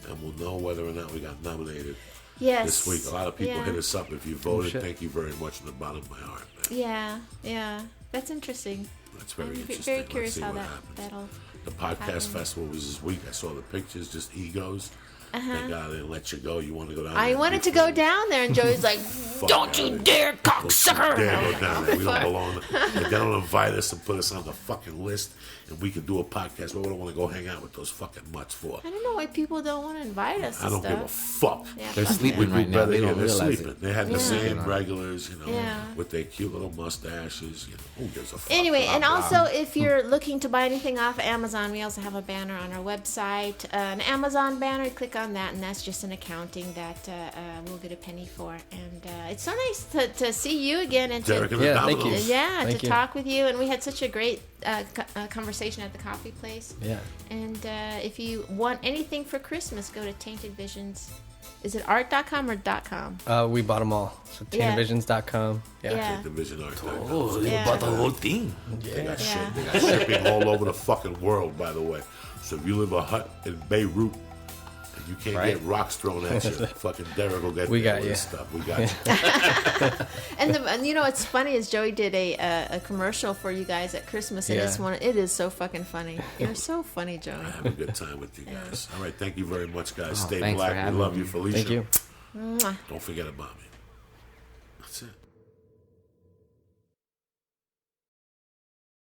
B: and we'll know whether or not we got nominated
A: Yes.
B: this week. A lot of people
A: Yeah.
B: hit us up. If you voted,
D: shit.
B: thank you very much from the bottom of my heart, man.
A: Yeah. That's interesting.
B: That's very
A: I'm
B: interesting.
A: very
B: Let's
A: curious
B: see
A: how
B: what
A: that,
B: happens.
A: that'll...
B: The podcast
A: happen.
B: festival was this week. I saw the pictures, just egos. Thank God they didn't let you go. You want to go down there?
A: I
B: and
A: wanted
B: be
A: to go
B: free.
A: down there, and Joey's like,
B: Fuck
A: "Don't
B: out
A: you
B: of
A: dare,
B: here.
A: cocksucker!"
B: Don't you dare go down there. We don't belong. They don't invite us and put us on the fucking list and we could do a podcast, but we don't want to go hang out with those fucking mutts for.
A: I don't know why people don't want to invite us.
B: I don't give a fuck.
A: Yeah,
C: They're
A: fuck
C: sleeping
A: them.
C: right now. They don't
B: they're
C: realize
B: sleeping.
C: it.
B: They had the
A: Yeah.
B: same regulars,
A: Yeah.
B: with their cute little mustaches. Who gives a fuck?
A: Anyway,
B: Blah,
A: and
B: blah.
A: also if you're looking to buy anything off Amazon, we also have a banner on our website, an Amazon banner. Click on that, and that's just an accounting that we'll get a penny for. And it's so nice to see you again and
B: Derek
A: to
B: and the
D: Yeah, thank you.
B: Dominoes.
D: Thank
A: to
D: you.
A: talk with you. And we had such a great conversation at the coffee place.
D: Yeah.
A: And if you want anything for Christmas, go to Tainted Visions. Is it art.com or .com?
D: We bought them all. So
A: Yeah.
D: taintedvisions.com. Yeah.
A: Yeah.
B: Division Art.
C: Oh,
A: Yeah.
C: you bought the whole thing.
B: They got
A: Yeah.
B: shit. They got shipping all over the fucking world, by the way. So if you live a hut in Beirut and you can't
C: Right.
B: get rocks thrown at you, fucking Derek will get
D: We
B: there
D: got
B: with
D: you.
B: his stuff. We got you.
A: And you know what's funny is Joey did a commercial for you guys at Christmas, and
D: Yeah.
A: it is so fucking funny. You're so funny, Joey.
B: I have a good time with you guys. All right, thank you very much, guys.
C: Oh,
B: Stay
C: thanks for
B: black. We
C: having
B: love
C: me.
B: you, Felicia.
D: Thank you.
A: Mwah.
B: Don't forget about me. That's it.